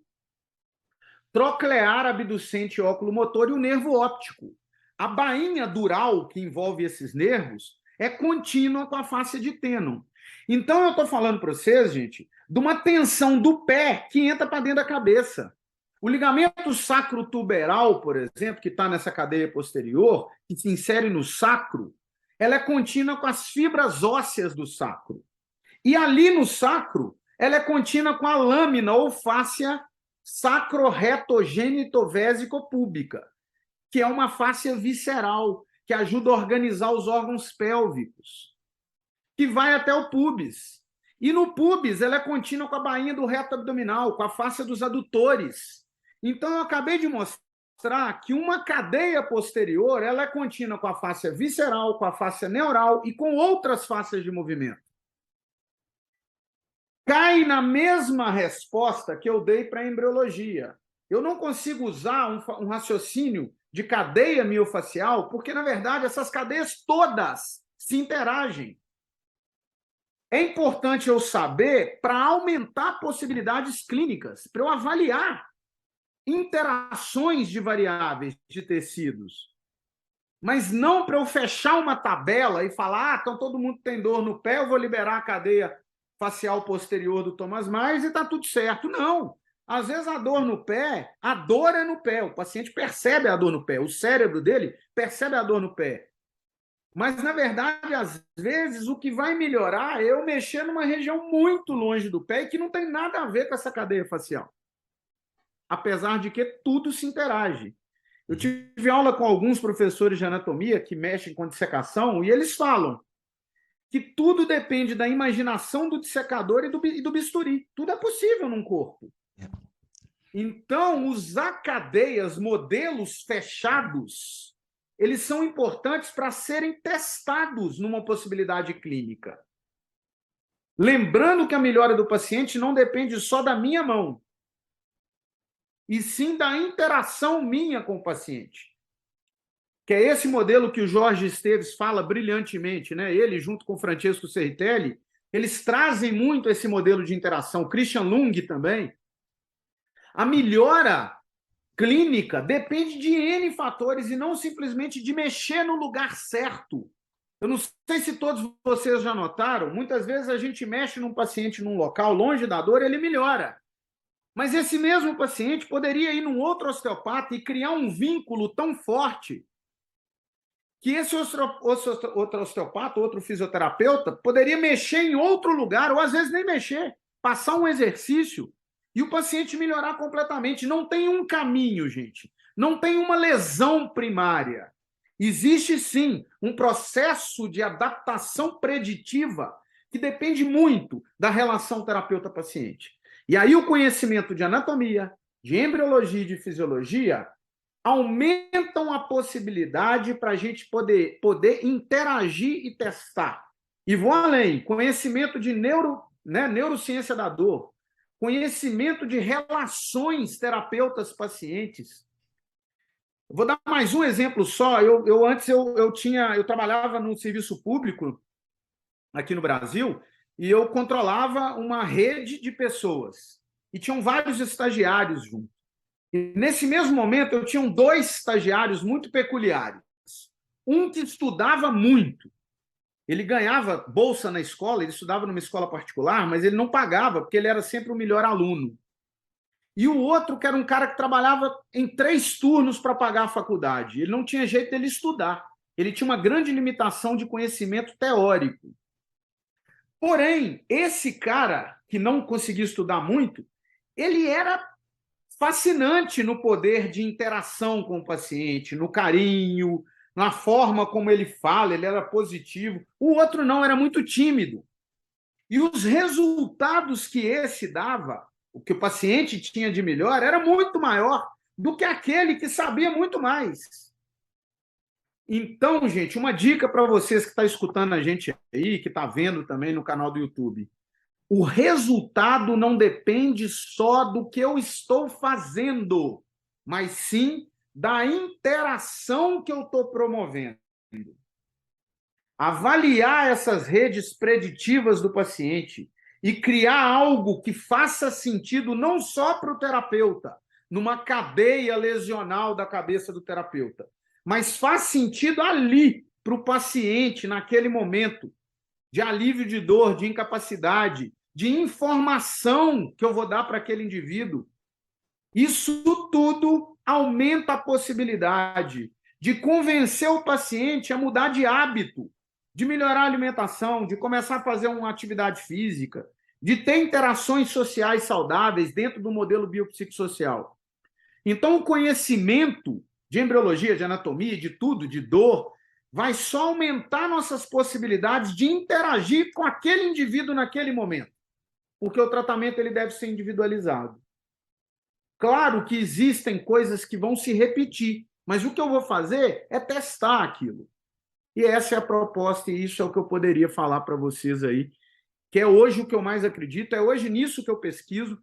troclear, abducente, oculomotor e o nervo óptico. A bainha dural que envolve esses nervos é contínua com a fáscia de Tenon. Então eu estou falando para vocês, gente, de uma tensão do pé que entra para dentro da cabeça. O ligamento sacrotuberal, por exemplo, que está nessa cadeia posterior, que se insere no sacro, ela é contínua com as fibras ósseas do sacro. E ali no sacro, ela é contínua com a lâmina ou fáscia sacro-retogênito-vésico-púbica, que é uma fáscia visceral, que ajuda a organizar os órgãos pélvicos, que vai até o púbis. E no púbis, ela é contínua com a bainha do reto abdominal, com a fáscia dos adutores. Então, eu acabei de mostrar que uma cadeia posterior ela é contínua com a fáscia visceral, com a fáscia neural e com outras fáscias de movimento. Cai na mesma resposta que eu dei para a embriologia. Eu não consigo usar um raciocínio de cadeia miofacial, porque, na verdade, essas cadeias todas se interagem. É importante eu saber para aumentar possibilidades clínicas, para eu avaliar interações de variáveis de tecidos, mas não para eu fechar uma tabela e falar, então todo mundo tem dor no pé, eu vou liberar a cadeia facial posterior do Thomas Myers e está tudo certo. Não. Às vezes a dor no pé, a dor é no pé, o paciente percebe a dor no pé, o cérebro dele percebe a dor no pé. Mas, na verdade, às vezes, o que vai melhorar é eu mexer numa região muito longe do pé e que não tem nada a ver com essa cadeia facial. Apesar de que tudo se interage. Eu tive aula com alguns professores de anatomia que mexem com dissecação e eles falam que tudo depende da imaginação do dissecador e do bisturi. Tudo é possível num corpo. Então, usar cadeias, modelos fechados, eles são importantes para serem testados numa possibilidade clínica. Lembrando que a melhora do paciente não depende só da minha mão, e sim da interação minha com o paciente. Que é esse modelo que o Jorge Esteves fala brilhantemente, né? Ele, junto com o Francesco Ceritelli, eles trazem muito esse modelo de interação. O Christian Lung também. A melhora clínica depende de N fatores e não simplesmente de mexer no lugar certo. Eu não sei se todos vocês já notaram, muitas vezes a gente mexe num paciente num local longe da dor, ele melhora. Mas esse mesmo paciente poderia ir num outro osteopata e criar um vínculo tão forte que esse outro osteopata, outro fisioterapeuta, poderia mexer em outro lugar, ou às vezes nem mexer, passar um exercício e o paciente melhorar completamente. Não tem um caminho, gente. Não tem uma lesão primária. Existe, sim, um processo de adaptação preditiva que depende muito da relação terapeuta-paciente. E aí o conhecimento de anatomia, de embriologia e de fisiologia aumentam a possibilidade para a gente poder interagir e testar. E vou além, conhecimento de neurociência da dor, conhecimento de relações terapeutas-pacientes. Vou dar mais um exemplo só. Antes eu trabalhava no serviço público aqui no Brasil e eu controlava uma rede de pessoas. E tinham vários estagiários junto. E nesse mesmo momento, eu tinha 2 estagiários muito peculiares. Um que estudava muito. Ele ganhava bolsa na escola, ele estudava numa escola particular, mas ele não pagava, porque ele era sempre o melhor aluno. e o outro que era um cara que trabalhava em 3 turnos para pagar a faculdade. Ele não tinha jeito dele estudar. Ele tinha uma grande limitação de conhecimento teórico. Porém, esse cara que não conseguia estudar muito, ele era fascinante no poder de interação com o paciente, no carinho, na forma como ele fala, ele era positivo. O outro não, era muito tímido. E os resultados que esse dava, o que o paciente tinha de melhor, era muito maior do que aquele que sabia muito mais. Então, gente, uma dica para vocês que estão escutando a gente aí, que está vendo também no canal do YouTube. O resultado não depende só do que eu estou fazendo, mas sim da interação que eu estou promovendo. Avaliar essas redes preditivas do paciente e criar algo que faça sentido não só para o terapeuta, numa cadeia lesional da cabeça do terapeuta, mas faz sentido ali para o paciente, naquele momento de alívio de dor, de incapacidade, de informação que eu vou dar para aquele indivíduo. Isso tudo aumenta a possibilidade de convencer o paciente a mudar de hábito, de melhorar a alimentação, de começar a fazer uma atividade física, de ter interações sociais saudáveis dentro do modelo biopsicossocial. Então, o conhecimento de embriologia, de anatomia, de tudo, de dor, vai só aumentar nossas possibilidades de interagir com aquele indivíduo naquele momento, porque o tratamento ele deve ser individualizado. Claro que existem coisas que vão se repetir, mas o que eu vou fazer é testar aquilo. E essa é a proposta, e isso é o que eu poderia falar para vocês aí, que é hoje o que eu mais acredito, é hoje nisso que eu pesquiso.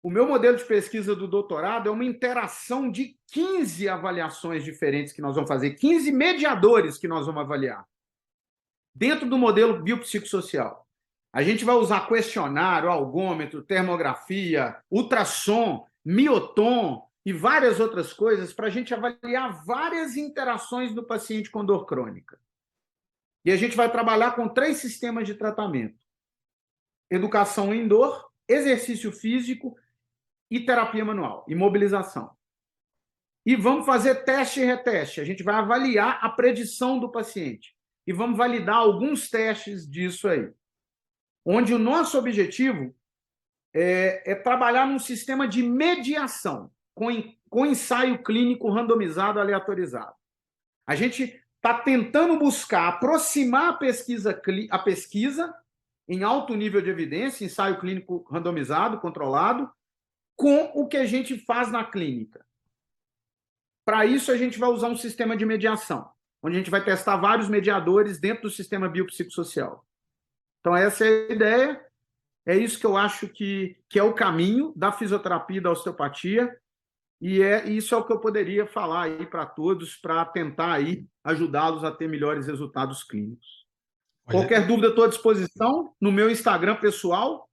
O meu modelo de pesquisa do doutorado é uma interação de 15 avaliações diferentes que nós vamos fazer, 15 mediadores que nós vamos avaliar, dentro do modelo biopsicossocial. A gente vai usar questionário, algômetro, termografia, ultrassom, miotom e várias outras coisas para a gente avaliar várias interações do paciente com dor crônica. E a gente vai trabalhar com 3 sistemas de tratamento: educação em dor, exercício físico e terapia manual, imobilização. E vamos fazer teste e reteste. A gente vai avaliar a predição do paciente. E vamos validar alguns testes disso aí. Onde o nosso objetivo é trabalhar num sistema de mediação, com ensaio clínico randomizado, aleatorizado. A gente está tentando buscar aproximar a pesquisa em alto nível de evidência, ensaio clínico randomizado, controlado, com o que a gente faz na clínica. Para isso, a gente vai usar um sistema de mediação, onde a gente vai testar vários mediadores dentro do sistema biopsicossocial. Então, essa é a ideia, é isso que eu acho que é o caminho da fisioterapia e da osteopatia, e isso é o que eu poderia falar aí para todos, para tentar aí ajudá-los a ter melhores resultados clínicos. Olha, qualquer dúvida, estou à disposição no meu Instagram pessoal,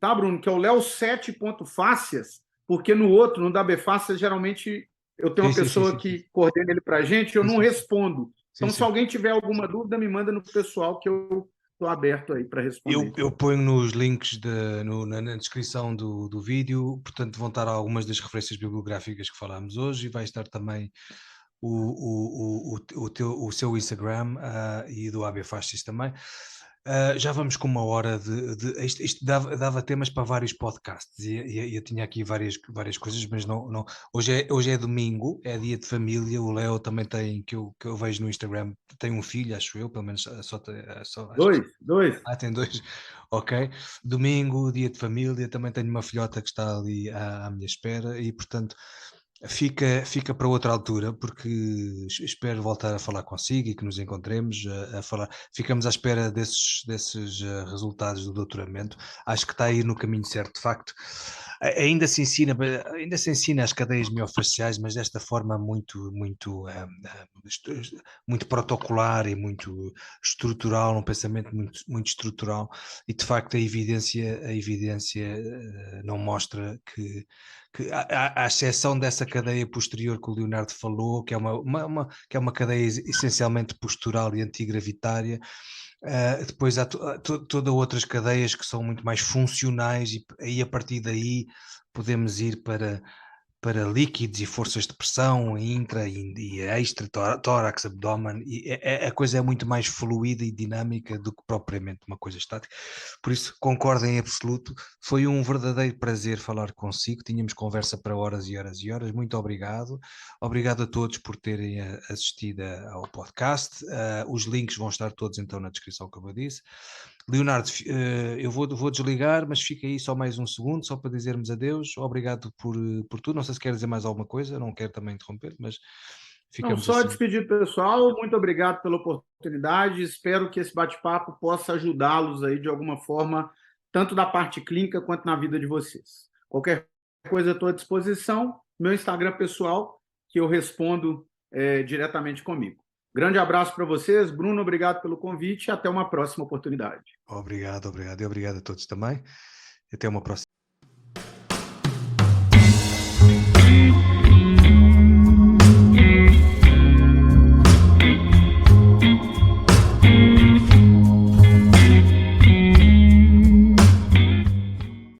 tá, Bruno? Que é o leo7.fácias, porque no outro, no da Bfácias, geralmente eu tenho uma pessoa que coordena ele para a gente, eu não respondo. Então, se alguém tiver alguma dúvida, me manda no pessoal que eu estou aberto aí para responder. Eu ponho nos links na descrição do vídeo, portanto vão estar algumas das referências bibliográficas que falámos hoje e vai estar também o seu Instagram e do AB Fascis também. Já vamos com uma hora isto dava temas para vários podcasts e eu tinha aqui várias coisas, mas não. Hoje é domingo, é dia de família. O Leo também tem, que eu vejo no Instagram, tem um filho, acho eu, pelo menos Dois. Tem 2, ok. Domingo, dia de família, também tenho uma filhota que está ali à minha espera e, portanto, fica para outra altura, porque espero voltar a falar consigo e que nos encontremos a falar. Ficamos à espera desses resultados do doutoramento. Acho que está aí no caminho certo, de facto. Ainda se ensina as cadeias miofasciais, mas desta forma muito protocolar e muito estrutural, um pensamento muito estrutural, e de facto a evidência não mostra que à exceção dessa cadeia posterior que o Leonardo falou, que é uma cadeia essencialmente postural e antigravitária, Depois há todas outras cadeias que são muito mais funcionais e aí a partir daí podemos ir para líquidos e forças de pressão, intra e extra, tórax, abdômen, e a coisa é muito mais fluida e dinâmica do que propriamente uma coisa estática. Por isso, concordo em absoluto. Foi um verdadeiro prazer falar consigo. Tínhamos conversa para horas e horas e horas. Muito obrigado. Obrigado a todos por terem assistido ao podcast. Os links vão estar todos então na descrição, como eu disse. Leonardo, eu vou desligar, mas fica aí só mais um segundo, só para dizermos adeus. Obrigado por tudo. Não sei se quer dizer mais alguma coisa, não quero também interromper, mas Não, ficamos só assim. despedir pessoal, muito obrigado pela oportunidade, espero que esse bate-papo possa ajudá-los aí de alguma forma, tanto da parte clínica quanto na vida de vocês. Qualquer coisa estou à disposição, meu Instagram pessoal, que eu respondo diretamente comigo. Grande abraço para vocês, Bruno, obrigado pelo convite e até uma próxima oportunidade. Obrigado e obrigado a todos também. Até uma próxima.